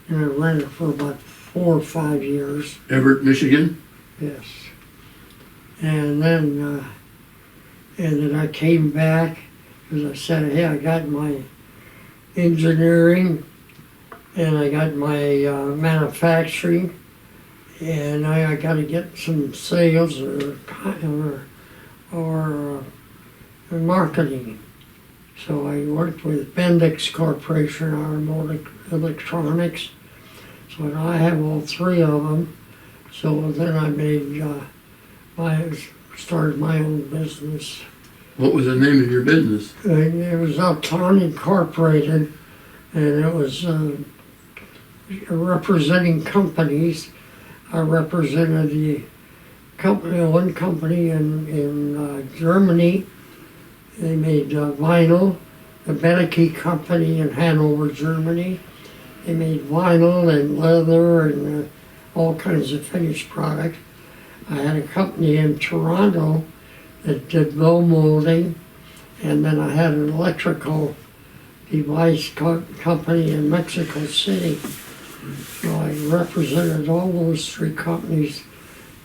and I ran it for about 4 or 5 years. Everett, Michigan? Yes. And then I came back because I said, hey, I got my engineering and I got my manufacturing, and I got to get some sales or marketing. So I worked with Bendix Corporation, Automotive Electronics. So I have all 3 of them. So then I started my own business. What was the name of your business? And it was Uptown Incorporated, and it was representing companies. I represented the one company in Germany. They made vinyl. The Beneke company in Hanover, Germany. They made vinyl and leather and all kinds of finished product. I had a company in Toronto that did blow molding, and then I had an electrical device company in Mexico City. So I represented all those 3 companies,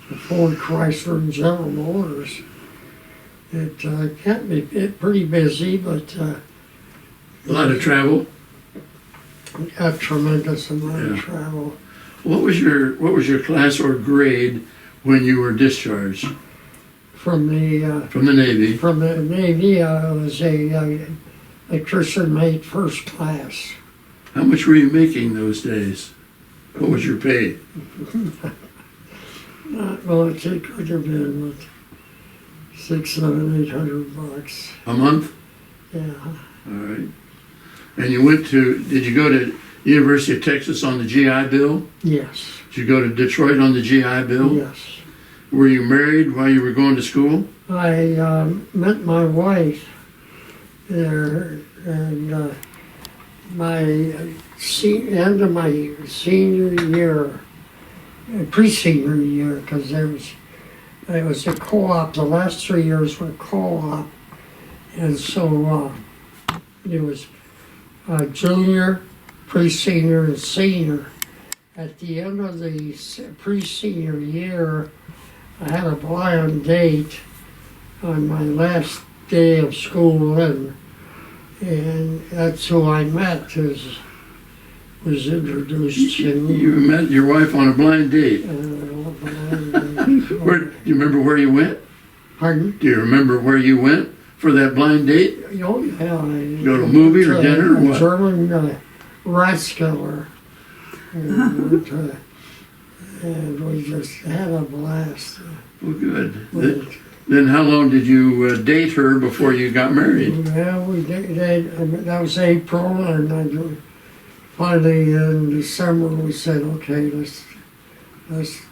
the Ford, Chrysler, and General Motors. It kept me pretty busy, but A lot of travel? a tremendous amount of Yeah. travel. What was your class or grade when you were discharged From the Navy? From the Navy, I was a electrician mate first class. How much were you making those days? What was your pay? Not much. It could have been with $600, $800. A month? Yeah. All right. And you did you go to University of Texas on the GI Bill? Yes, Did you go to Detroit on the GI Bill? yes. Were you married while you were going to school? I met my wife there, and end of my senior year, pre-senior year, because it was a co-op. The last 3 years were co-op, and so it was junior, pre-senior, and senior. At the end of the pre-senior year, I had a blind date on my last day of school, and that's who I met. Was introduced to me. You met your wife on a blind date. Where, do you remember where you went? Pardon? Do you remember where you went for that blind date? Oh, yeah. Go to a movie or dinner or what? German Ratskiller. And we just had a blast. Well, good. Then how long did you date her before you got married? Well, we did. That was April, and finally in December we said, okay, let's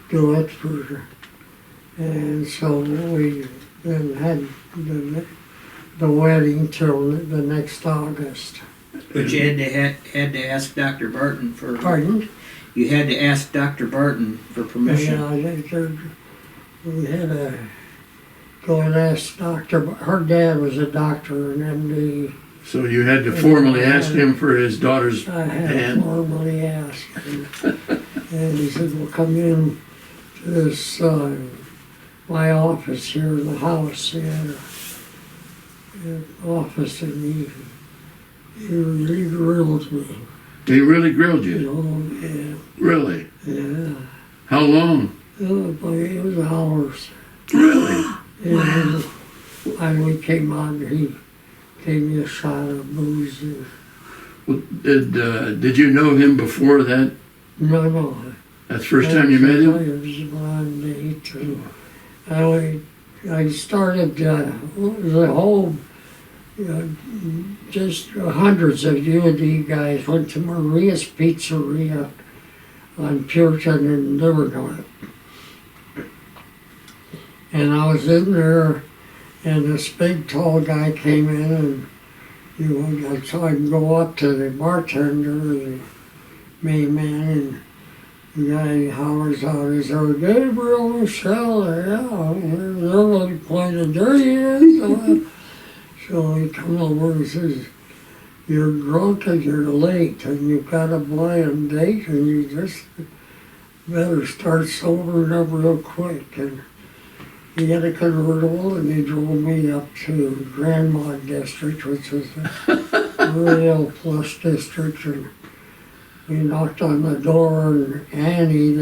do it for. And so we then had the wedding till the next August. But you had to ask Dr. Barton for. Pardon? You had to ask Dr. Barton for permission. Yeah, we had to go and ask her dad was a doctor, an MD. So you had to formally ask him for his daughter's I had hand? formally asked him. And he said, well, come in to this, my office here in the house. He had an office, and he really grilled me. He really grilled you? Oh, yeah. Really? Yeah. How long? It was hours. Really? And finally came on, he gave me a shot of booze. Well, did you know him before that? No. That's the first time you met him? It was a blind date. And I started the whole, just hundreds of UD guys went to Maria's Pizzeria on Puritan and Livernois. And I was in there, and this big tall guy came in, and so I can go up to the bartender, the main man, and the guy hollers out, he said, Gabriel Michel, yeah, everybody pointed, there he is. So he comes over and says, you're drunk and you're late, and you've got a blind date, and you just better start sobering up real quick. And he had a convertible, and he drove me up to Grandma District, which is a real plush district. And we knocked on the door, and Annie,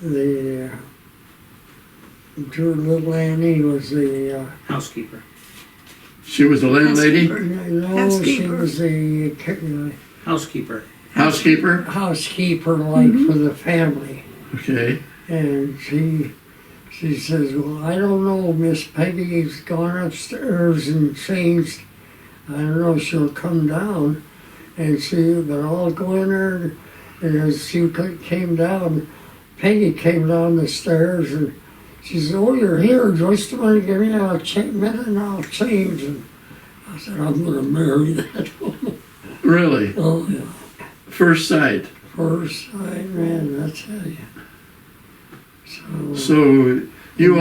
the little Annie was the Housekeeper. She was the landlady? no, she was the Housekeeper. Housekeeper? housekeeper, like for the family. Okay. And she says, well, I don't know, Miss Peggy's gone upstairs and changed. I don't know if she'll come down and see, but I'll go in there. And as she came down, Peggy came down the stairs, and she said, oh, you're here, just a minute, give me a minute and I'll change. And I said, I'm going to marry that woman. Really? Oh, yeah. First sight? First sight, man, I tell you. So you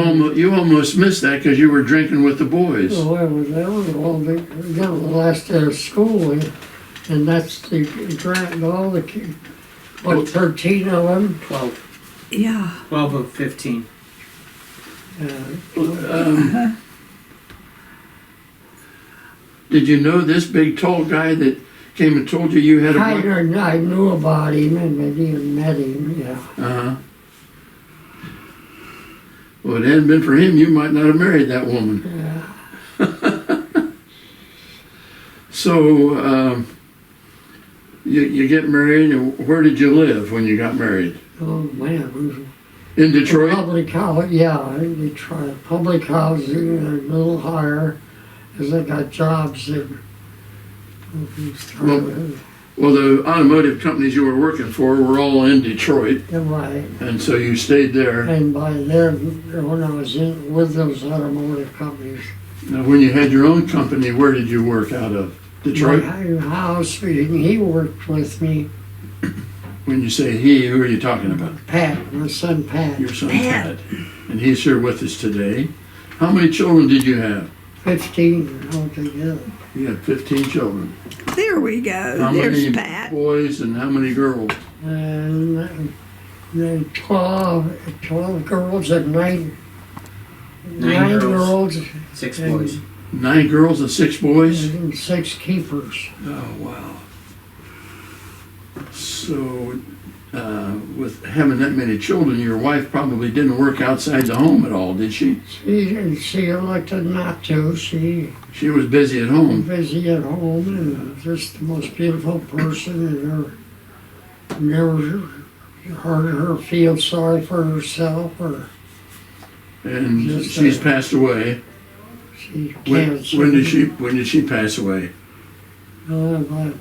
almost missed that because you were drinking with the boys. Oh, that was the last day of school, and that's all the kids, what, 13 of them? 12. Yeah. 12 of 15. Did you know this big tall guy that came and told you had a blind? I knew about him and maybe even met him, yeah. Uh-huh. Well, it hadn't been for him, you might not have married that woman. Yeah. So, you get married, and where did you live when you got married? Oh, man. In Detroit? Public house, yeah, in Detroit. Public housing, a little higher, because I got jobs that. Well, the automotive companies you were working for were all in Detroit, Right. and so you stayed there. And by then, when I was in with those automotive companies, Now, when you had your own company, where did you work out of? Detroit? my house, he worked with me, When you say he, who are you talking about? Pat, my son Pat, Your son Pat. And he's here with us today. How many children did you have? 15 altogether. You had 15 children. There we go. How There's many Pat. boys and how many girls? And then 12 girls and nine Nine girls 6 and- boys. 9 girls and 6 boys? and 6 keepers. Oh, wow. So, with having that many children, your wife probably didn't work outside the home at all, did she? She elected not to. She She was busy at home. busy at home and just the most beautiful person, and never heard her feel sorry for herself, or And Just, she's passed away. she When, cancer. when did she pass away? About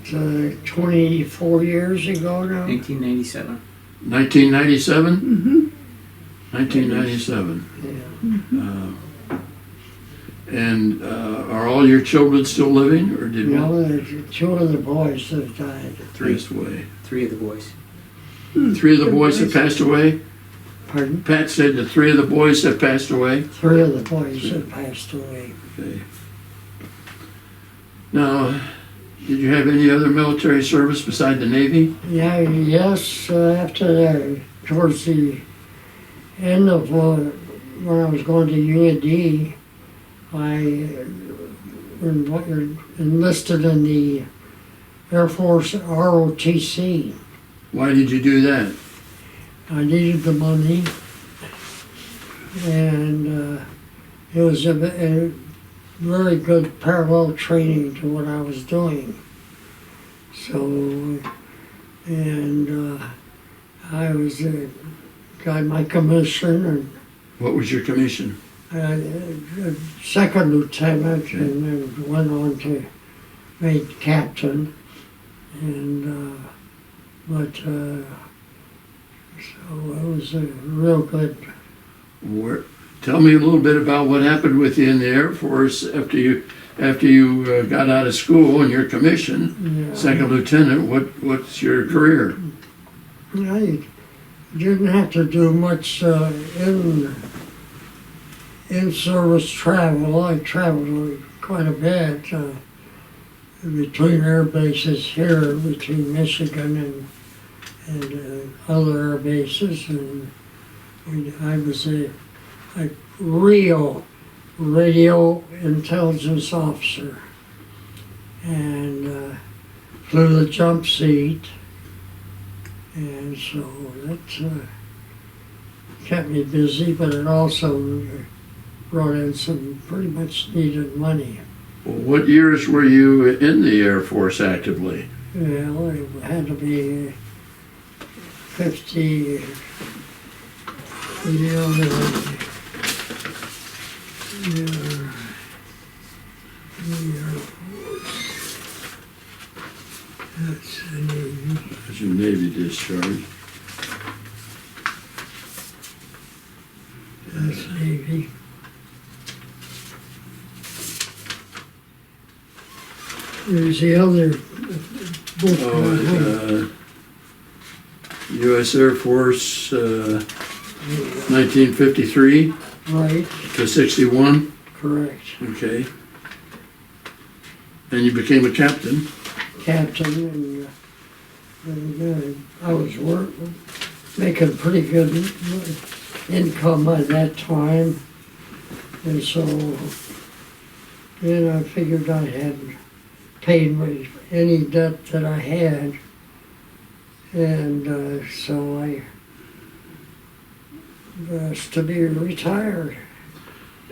24 years ago now. 1997. 1997? Mm-hmm. 1997. Yeah. And are all your children still living, or did one No, there's 2 of the boys that died. pass away? 3 of the boys. 3 of the boys have passed away? Pardon? Pat said the 3 of the boys have passed away? 3 of the boys that passed away. Okay. Now, did you have any other military service beside the Navy? Yeah, yes, after towards the end of when I was going to UAD, I enlisted in the Air Force ROTC. Why did you do that? I needed the money, and it was a very good parallel training to what I was doing. So, and I was got my commission, and What was your commission? second lieutenant, and then went on to made captain, and but so it was a real good. Tell me a little bit about what happened with you in the Air Force after you got out of school and your commission, second lieutenant. What's your career? I didn't have to do much in-service travel. I traveled quite a bit between air bases here, between Michigan and other air bases, and I was a real radio intelligence officer, and flew the jump seat, and so that kept me busy, but it also brought in some pretty much needed money. Well, what years were you in the Air Force actively? Well, it had to be 50, that's the Navy. That's your Navy discharge. That's Navy. There's the other book. Oh, U.S. Air Force, 1953 Right, to 61. correct. Okay. And you became a captain. Captain, and I was making pretty good income at that time, and so then I figured I had paid any debt that I had, and so I asked to be retired.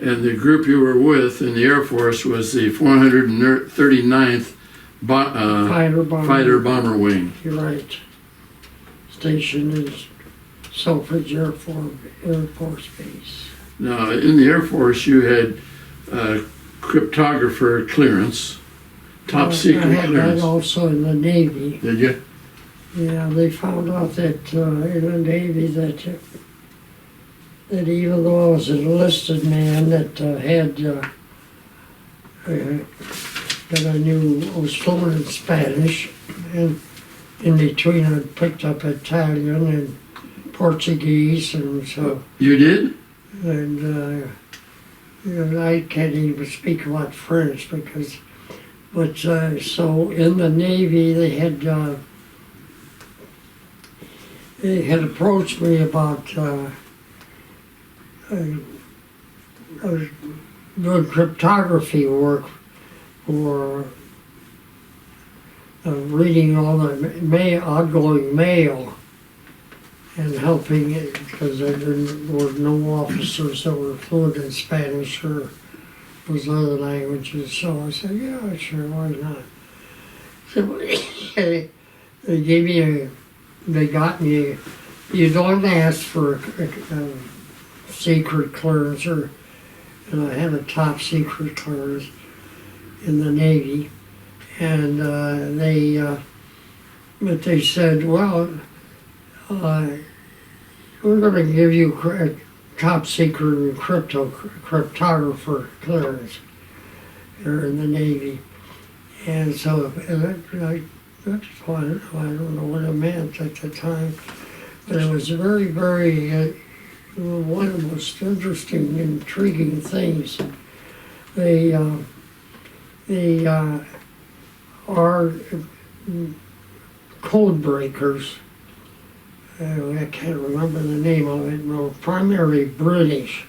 And the group you were with in the Air Force was the 439th Fighter Bomber Wing. You're right. Station is Selfridge Air Force Base. Now, in the Air Force, you had cryptographer clearance. Top secret I had clearance. that also in the Navy. Did you? Yeah, they found out that in the Navy that even though I was an enlisted man that that I knew I was fluent in Spanish, and in between I picked up Italian and Portuguese, and so You did? and I can't even speak a lot French but so in the Navy they had approached me about doing cryptography work for reading all the outgoing mail and helping it because there were no officers that were fluent in Spanish or those other languages. So I said, yeah, sure, why not? So they got me, you don't ask for a secret clearance, and I had a top secret clearance in the Navy, and but they said, well, we're going to give you a top secret cryptographer clearance here in the Navy, and so that's fine. I don't know what it meant at the time, but it was very, very one of the most interesting, intriguing things. They are code breakers. I can't remember the name of it. Well, primarily British,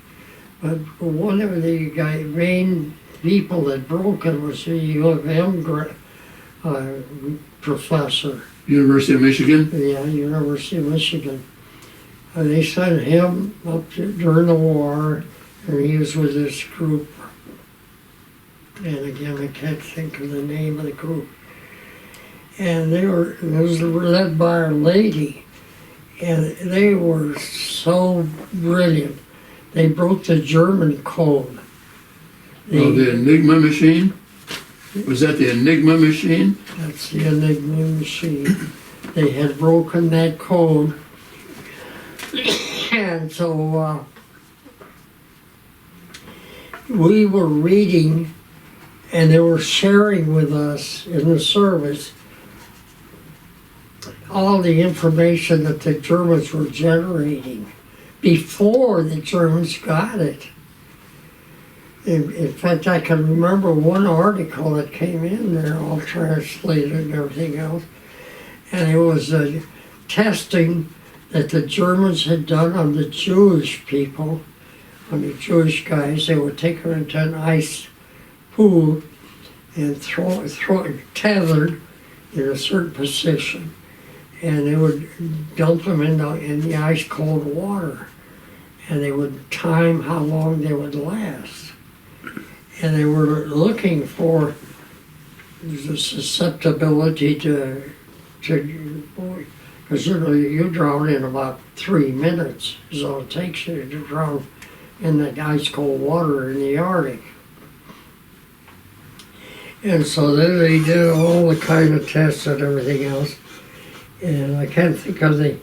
but one of the main people that broke it was a U of M professor. University of Michigan? Yeah, University of Michigan. They sent him up during the war, and he was with this group. And again, I can't think of the name of the group. And it was led by a lady, and they were so brilliant. They broke the German code. The Enigma machine? Was that the Enigma machine? That's the Enigma machine. They had broken that code. And so we were reading, and they were sharing with us in the service all the information that the Germans were generating before the Germans got it. In fact, I can remember one article that came in there, all translated and everything else, and it was testing that the Germans had done on the Jewish people, on the Jewish guys. They would take them into an ice pool and throw tethered in a certain position, and they would dump them in the ice cold water, and they would time how long they would last. And they were looking for the susceptibility to because you drown in about 3 minutes is all it takes you to drown in the ice cold water in the Arctic. And so then they did all the kind of tests and everything else. And I can't think of the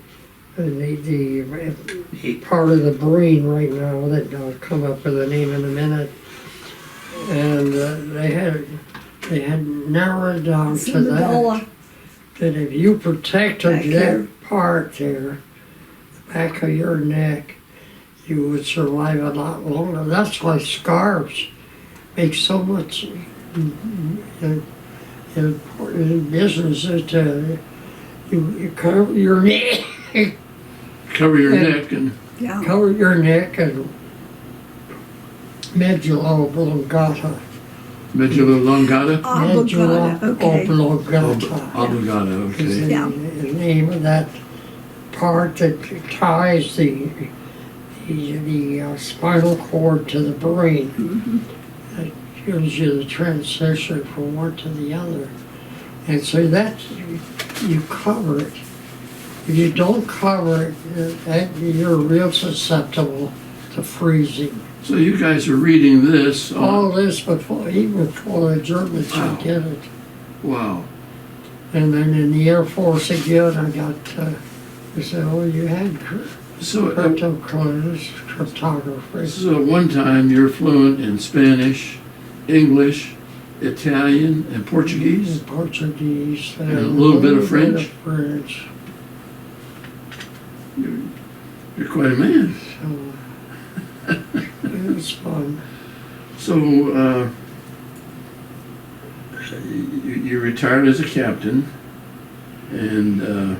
part of the brain right now that I'll come up with the name in a minute. And they had narrowed down to that if you protected that part there, the back of your neck, you would survive a lot longer. That's why scarves make so much important business that you cover your neck. Cover your neck and... Yeah. Cover your neck and medulla oblongata. Medulla oblongata? Oblongata, okay. Oblongata, Is okay. Yeah. the name of that part that ties the spinal cord to the brain. That gives you the transition from one to the other. And so that you cover it. If you don't cover it, you're real susceptible to freezing. So you guys are reading this. All this even before the Germans Wow. could get it. Wow. And then in the Air Force again, I got, they said, oh, you had So, cryptography. so one time you're fluent in Spanish, English, Italian, and Portuguese? And Portuguese. And a little bit of French? French. You're quite a man. So, it was fun. So, you retired as a captain, and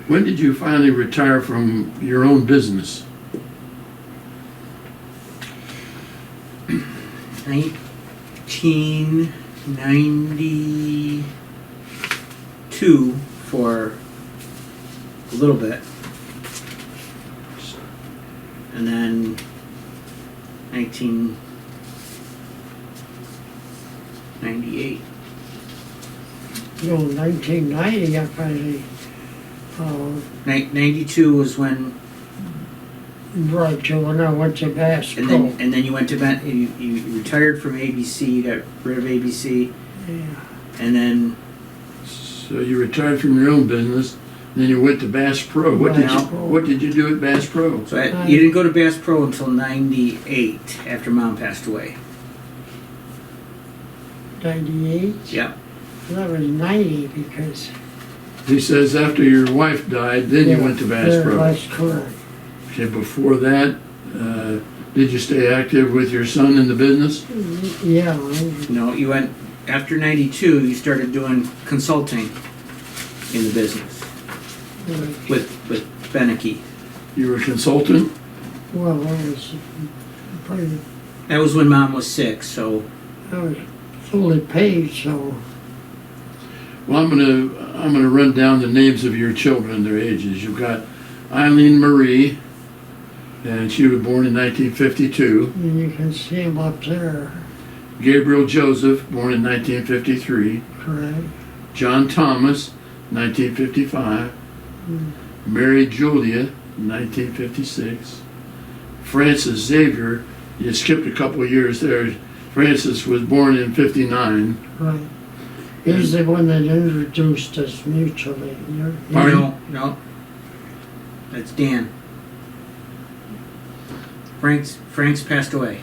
when did you finally retire from your own business? 1992 for a little bit. And then 1998. You know, 1990, I finally, 92 was when, right, so when I went to Bass Pro. and then you went to you retired from ABC, you got rid of ABC, Yeah. and then So you retired from your own business, then you went to Bass Pro. What did Bass Pro. what did you do at Bass Pro? so you didn't go to Bass Pro until 98 after Mom passed away. 98? Yeah. That was 90 because... He says after your wife died, then you went to Bass Pro. That's correct. Okay, before that, did you stay active with your son in the business? Yeah, No, you went after 92. You started doing consulting in the business with Beneke. You were a consultant? well, I was pretty... That was when Mom was sick. So I was fully paid, so... Well, I'm gonna run down the names of your children and their ages. You've got Eileen Marie, and she was born in 1952. And you can see him up there, Gabriel Joseph, born in 1953. correct? John Thomas, 1955. Mary Julia, 1956. Francis Xavier, you skipped a couple of years there. Francis was born in 59. Right. He's the one that introduced us mutually. Pardon? no, that's Dan. Frank's passed away.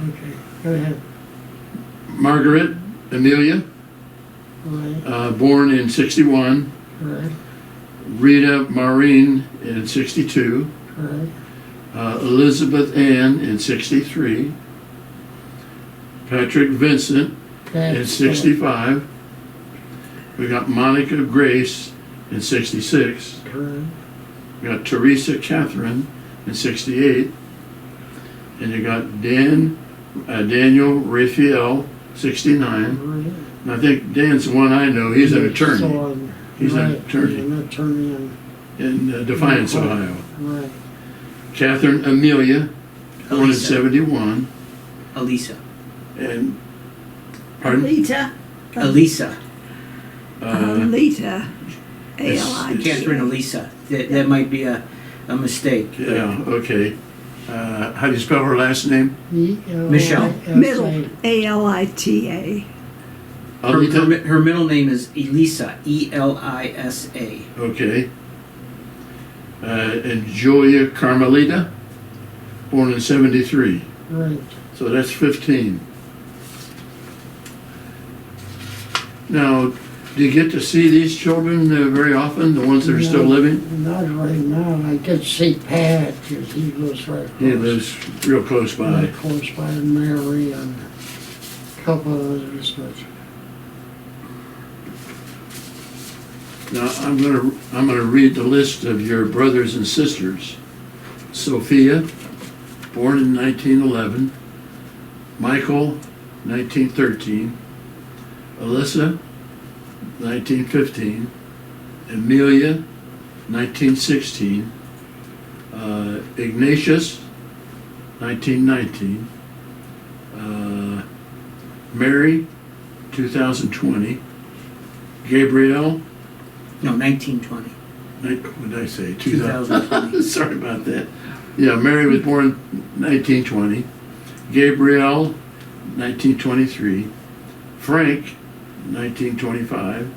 Okay, go ahead. Margaret Amelia, Right, born in 61. right, Rita Maureen in 62. right. Elizabeth Ann in 63. Patrick Vincent in That's 65. We got Monica Grace in 66. correct. We got Teresa Catherine in 68. And you got Daniel Raphael, 69. Right. And I think Dan's the one I know. He's an attorney So, He's an right, attorney. He's an attorney in Defiance, Right. Ohio. right. Catherine Amelia, born in Elisa. 71. Elisa. And, pardon? Alita. Alisa. Alita. it's- A-L-I-T. Catherine Elisa. That might be a mistake. Yeah, okay. How do you spell her last name? Michelle. Middle. A-L-I-T-A. Alita? Her middle name is Elisa. E-L-I-S-A. Okay. And Julia Carmelita, born in 73. Right. So that's 15. Now, do you get to see these children very often, the ones that are still No, living? Not right now. I get to see Pat because he lives right close. He lives real close by. Right close by Mary and a couple others, but Now, I'm gonna read the list of your brothers and sisters. Sophia, born in 1911. Michael, 1913. Alyssa, 1915. Amelia, 1916. Ignatius, 1919. Mary, 2020. Gabrielle, No, 1920. what did I say? 2020. Sorry about that. Yeah, Mary was born 1920. Gabrielle, 1923. Frank, 1925.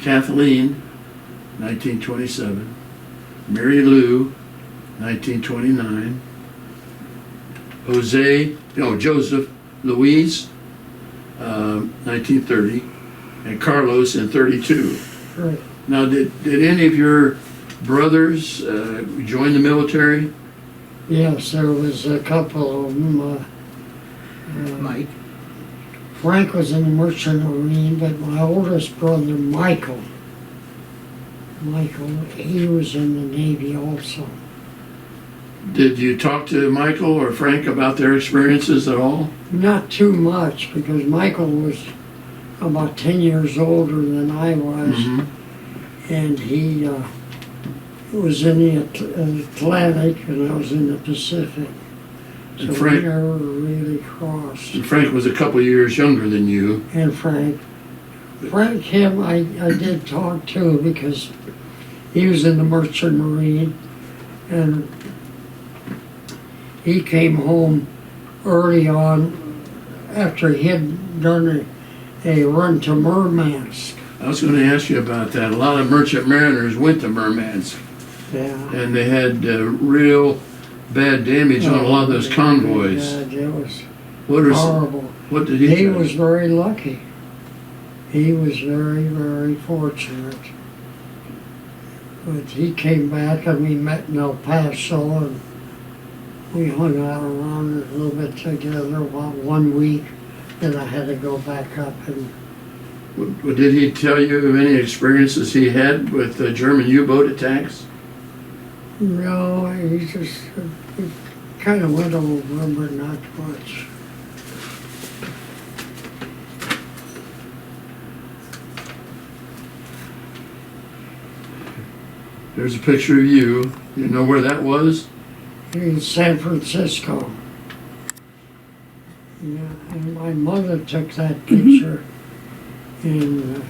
Kathleen, 1927. Mary Lou, 1929. Joseph Louise, 1930. And Carlos in 32. Right. Now, did any of your brothers join the military? Yes, there was a couple of them. Mike. Frank was in the Merchant Marine, but my oldest brother, Michael, he was in the Navy also. Did you talk to Michael or Frank about their experiences at all? Not too much, because Michael was about 10 years older than I was, and he was in the Atlantic and I was in the Pacific. So And Frank- we never really crossed. And Frank was a couple years younger than you. And Frank, him, I did talk to, because he was in the Merchant Marine, and he came home early on after he had done a run to Murmansk. I was going to ask you about that. A lot of merchant mariners went to Murmansk, Yeah. and they had real bad damage on a lot of those convoys. Yeah, it was What horrible. did he He do? was very lucky. He was very, very fortunate. But he came back and we met in El Paso, and we hung out around a little bit together about 1 week. Then I had to go back up, and Did he tell you of any experiences he had with German U-boat attacks? no, he just kind of went over, but not much. There's a picture of you. You know where that was? In San Francisco. Yeah, and my mother took that picture in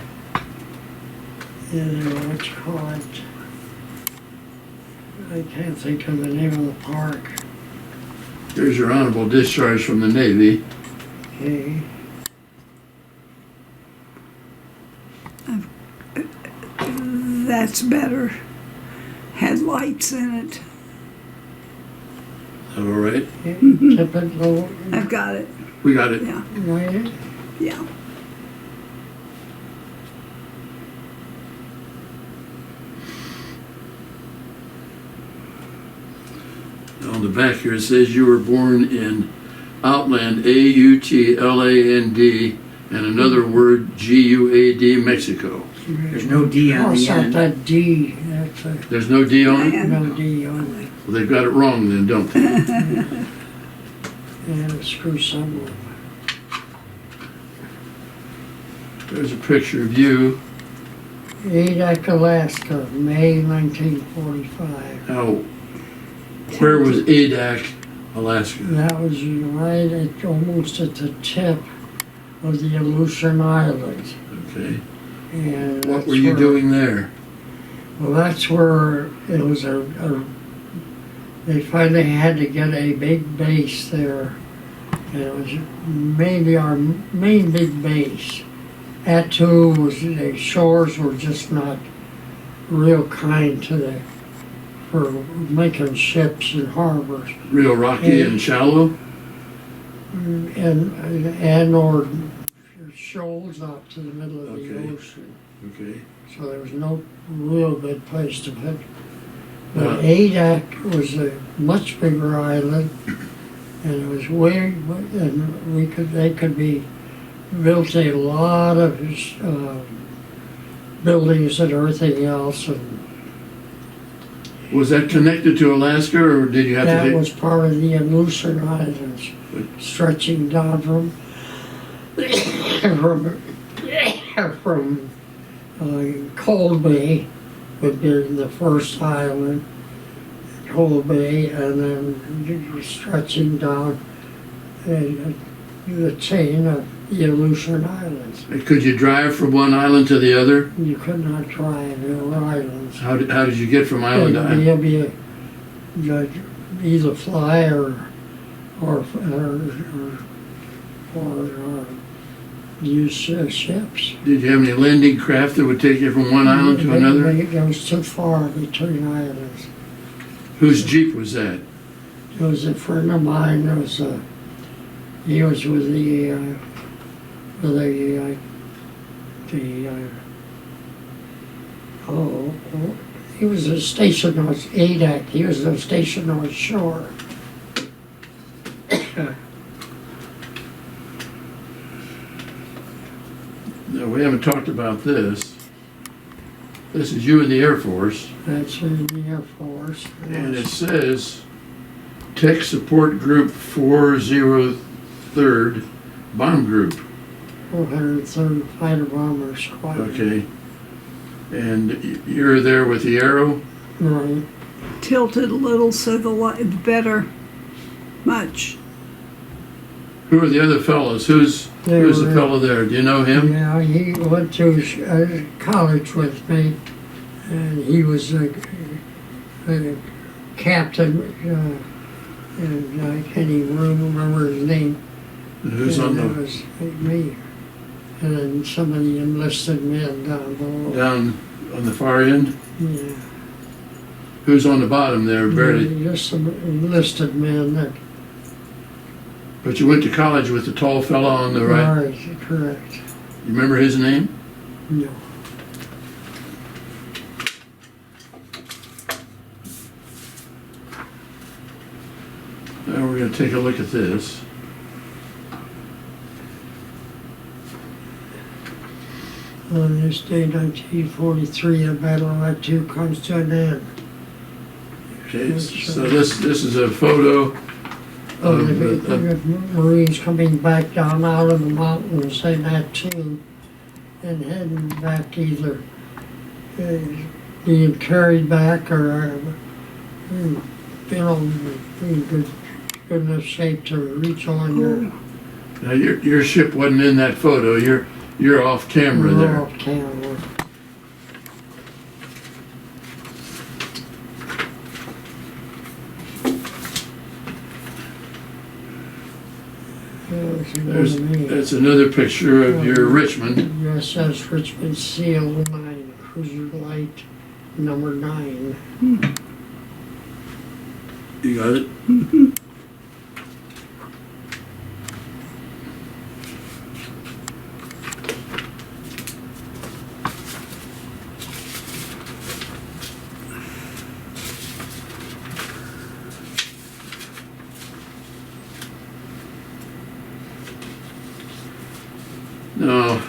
what you call it? I can't think of the name of the park. There's your honorable discharge from the Navy. Okay. That's better. Had lights in it. Is that all right? Tip it low. I've got it. We got it. Yeah, Right? yeah. On the back here it says you were born in Outland, Autland, and another word, Guad, Mexico. There's no D on Cross the out end. that D. That's There's no D on it? no D on it. Well, they've got it wrong then, don't they? And a screw somewhere. There's a picture of you. Adak, Alaska, May 1945. Now, where was Adak, Alaska? That was right at almost at the tip of the Aleutian Islands. Okay. And What that's were you where- doing there? Well, that's where it was they finally had to get a big base there. And it was maybe our main big base. Attu was, the shores were just not real kind for making ships and harbors. Real rocky and shallow? And or shoals out to the middle of the Okay. ocean. Okay. So there was no real good place to put. Uh, But Adak was a much bigger island, and it was they could be built a lot of buildings and everything else, and Was that connected to Alaska, or did you have to that take... was part of the Aleutian Islands, stretching down from Cold Bay would be the first island, Cold Bay, and then stretching down the chain of the Aleutian Islands. Could you drive from one island to the other? You could not drive the islands. How did you get from island to island? You'd either fly or use ships. Did you have any landing craft that would take you from one island to another? It goes too far between islands. Whose Jeep was that? It was a friend of mine. He was with he was a station on ADAC. He was a station on shore. No, we haven't talked about this. This is you in the Air Force, That's in the Air Force. and it says Tech Support Group 403rd Bomb Group. 403rd Fighter Bomber Squad. Okay. And you're there with the Arrow? Right. Tilted a little so the light better. Much. Who are the other fellows? Who's the fellow there? Do you know him? Yeah, he went to college with me, and he was a captain, and I can't even remember his name. And who's and on that the was me. And then some of the enlisted men down below. down on the far end? Yeah. Who's on the bottom there? Barely. Just some enlisted men that. But you went to college with the tall fellow on the right. Right, correct. You remember his name? No. Now we're going to take a look at this. On this day, 1943, the Battle of Aleutian comes to an end. Okay, so this is a photo Of of the Marines coming back down out of the mountains in that too, and heading back either being carried back or, in good enough shape to rejoin their now your ship wasn't in that photo. You're off camera there. off camera. That's another picture of your Richmond. USS Richmond CO-9, cruiser light number 9. You got it? No,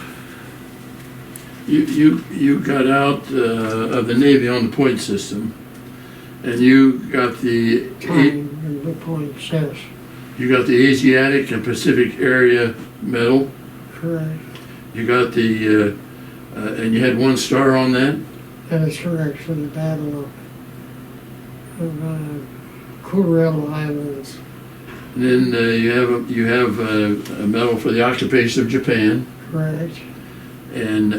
you got out of the Navy on the point system, and you got the Time and the point says, you got the Asiatic and Pacific area medal. correct. You got the and you had 1 star on that. That is correct for the Battle of Kuril Islands. And then you have a medal for the occupation of Japan, Correct. and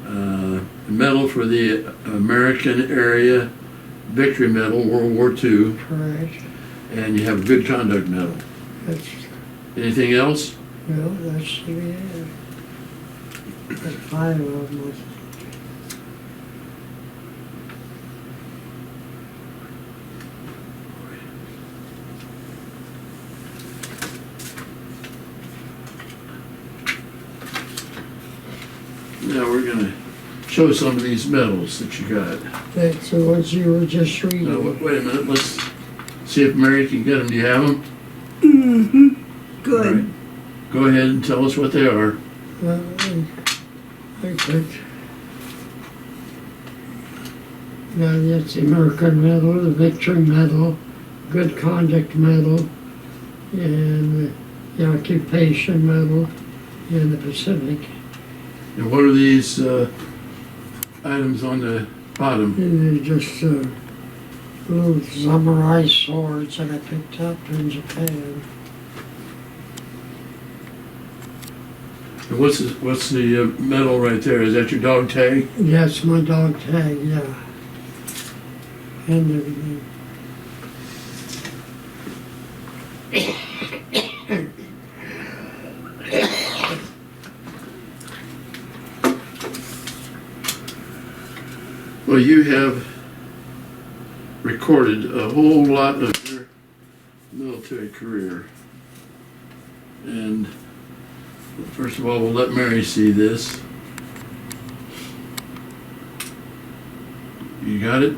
a medal for the American Area Victory Medal, World War II, Correct. and you have a Good Conduct Medal. That's, Anything else? well, that's, yeah. That's 5 of them. Now we're going to show some of these medals that you got. That's the ones you were just reading. Now, wait a minute. Let's see if Mary can get them. Do you have them? Mm-hmm. Good. All right. Go ahead and tell us what they are. I could. Now that's the American Medal, the Victory Medal, Good Conduct Medal, and the Occupation Medal in the Pacific. And what are these items on the bottom? And they're just little samurai swords that I picked up in Japan. And what's the medal right there? Is that your dog tag? That's my dog tag, yeah. And everything. Well, you have recorded a whole lot of your military career. And first of all, we'll let Mary see this. You got it?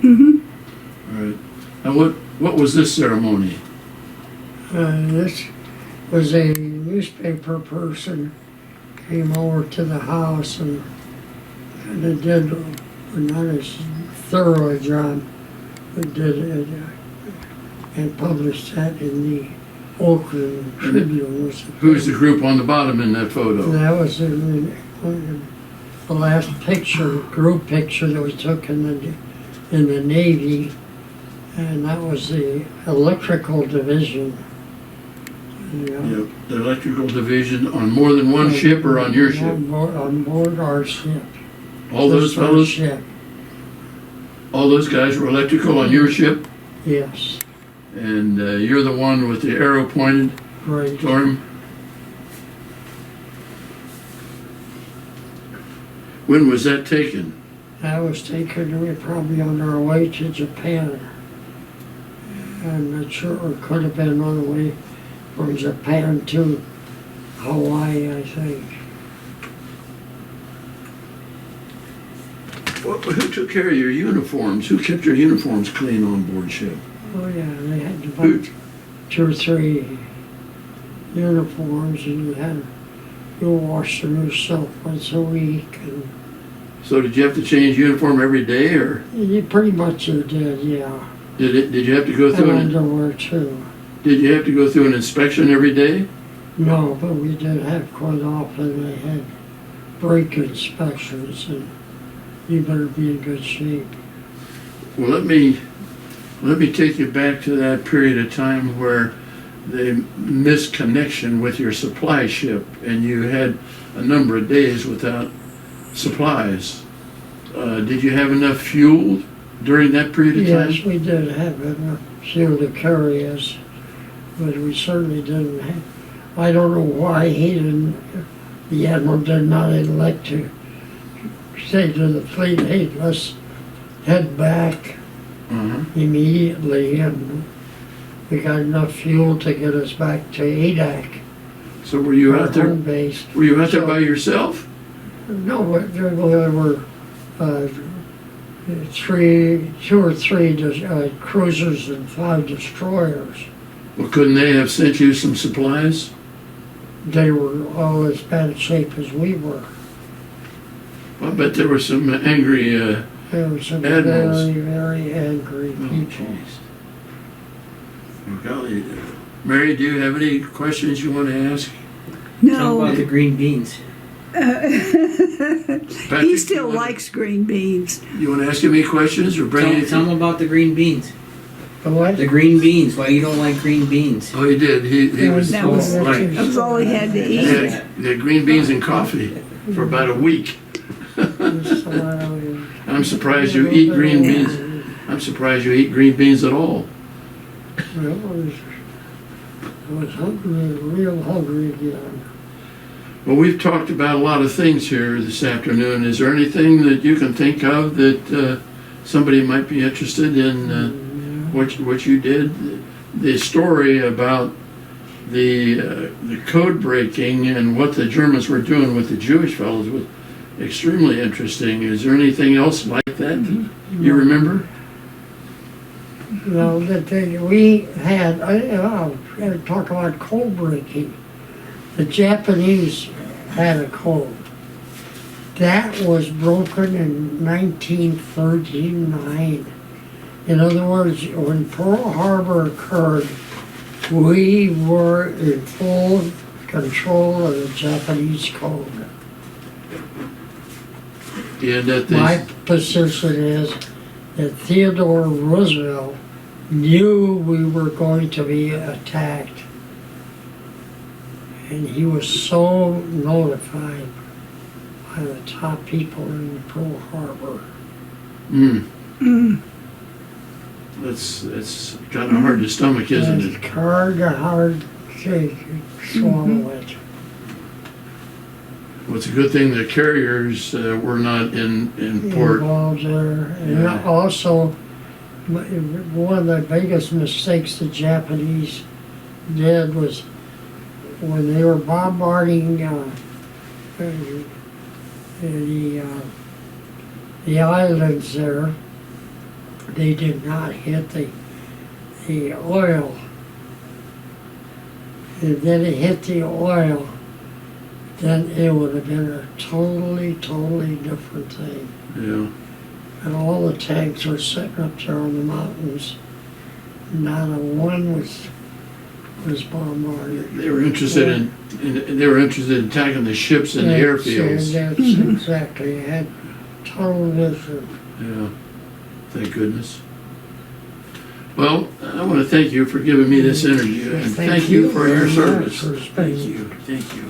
Mm-hmm. All right. Now, what was this ceremony? This was a newspaper person came over to the house and they did not as thorough a job, but did it and published that in the Oakland Tribune. Who's the group on the bottom in that photo? That was in the last picture, group picture that we took in the Navy, and that was the electrical division. Yeah. Yep. The electrical division on more than one ship or on your ship? On board our ship. All those Just our fellows? ship. All those guys were electrical on your ship? Yes, And you're the one with the arrow pointed right. toward him? When was that taken? That was taken, we were probably on our way to Japan. I'm not sure, it could have been on the way from Japan to Hawaii, I think. Who took care of your uniforms? Who kept your uniforms clean on board ship? Oh yeah, they had about 2 or 3 uniforms, and you wash them yourself once a week, and So did you have to change uniform every day, or you pretty much you did, yeah. did you have to go And through underwear too. did you have to go through an inspection every day? No, but we did have quite often, they had brake inspections, and you better be in good shape. Well, let me take you back to that period of time where the misconnection with your supply ship and you had a number of days without supplies. Did you have enough fuel during that period of time? Yes, we did have enough fuel to carry us, but we certainly didn't have. I don't know why the Admiral did not elect to say to the fleet, hey, let's head back Uh-huh. immediately, and we got enough fuel to get us back to ADAC, So were you our out there? home base. Were you out there So- by yourself? No, but there were 2 or 3 cruisers and 5 destroyers. Well, couldn't they have sent you some supplies? They were all as bad shape as we were. I bet there were some angry. There were some Admirals. very, very angry Oh, people. jeez. Well, golly. Mary, do you have any questions you want to ask? Tell about the No. green beans. Patrick, He still you wanna- likes green beans. You want to ask him any questions or bring Tell anything? them about the green beans. The what? The green beans. Why you don't like green beans? Oh, he did. He was. That was- right. That was all he had to He eat. had green beans and coffee for about a week. I'm surprised you eat green beans. I'm surprised you eat green beans at all. Well, I was hungry, real hungry again. Well, we've talked about a lot of things here this afternoon. Is there anything that you can think of that somebody might be interested in what you did? The story about the code breaking and what the Germans were doing with the Jewish fellows was extremely interesting. Is there anything else like that you remember? No, we had, I'll talk about code breaking. The Japanese had a code. That was broken in 1939. In other words, when Pearl Harbor occurred, we were in full control of the Japanese code. Yeah, that My they, position is that Theodore Roosevelt knew we were going to be attacked. And he was so notified by the top people in Pearl Harbor. It's kind of hard to stomach, isn't it? It's hard to swallow it. Well, it's a good thing the carriers were not in port. involved there. And Yeah. also, one of the biggest mistakes the Japanese did was when they were bombarding the islands there, they did not hit the oil. If then it hit the oil, then it would have been a totally different thing. Yeah. And all the tanks were sitting up there on the mountains. Not a one was bombarded. They were interested in attacking the ships and the airfields. That's exactly. It had total vision. Yeah. Thank goodness. Well, I want to thank you for giving me this interview, and thank you for your very much service. for Thank spending- you. Thank you.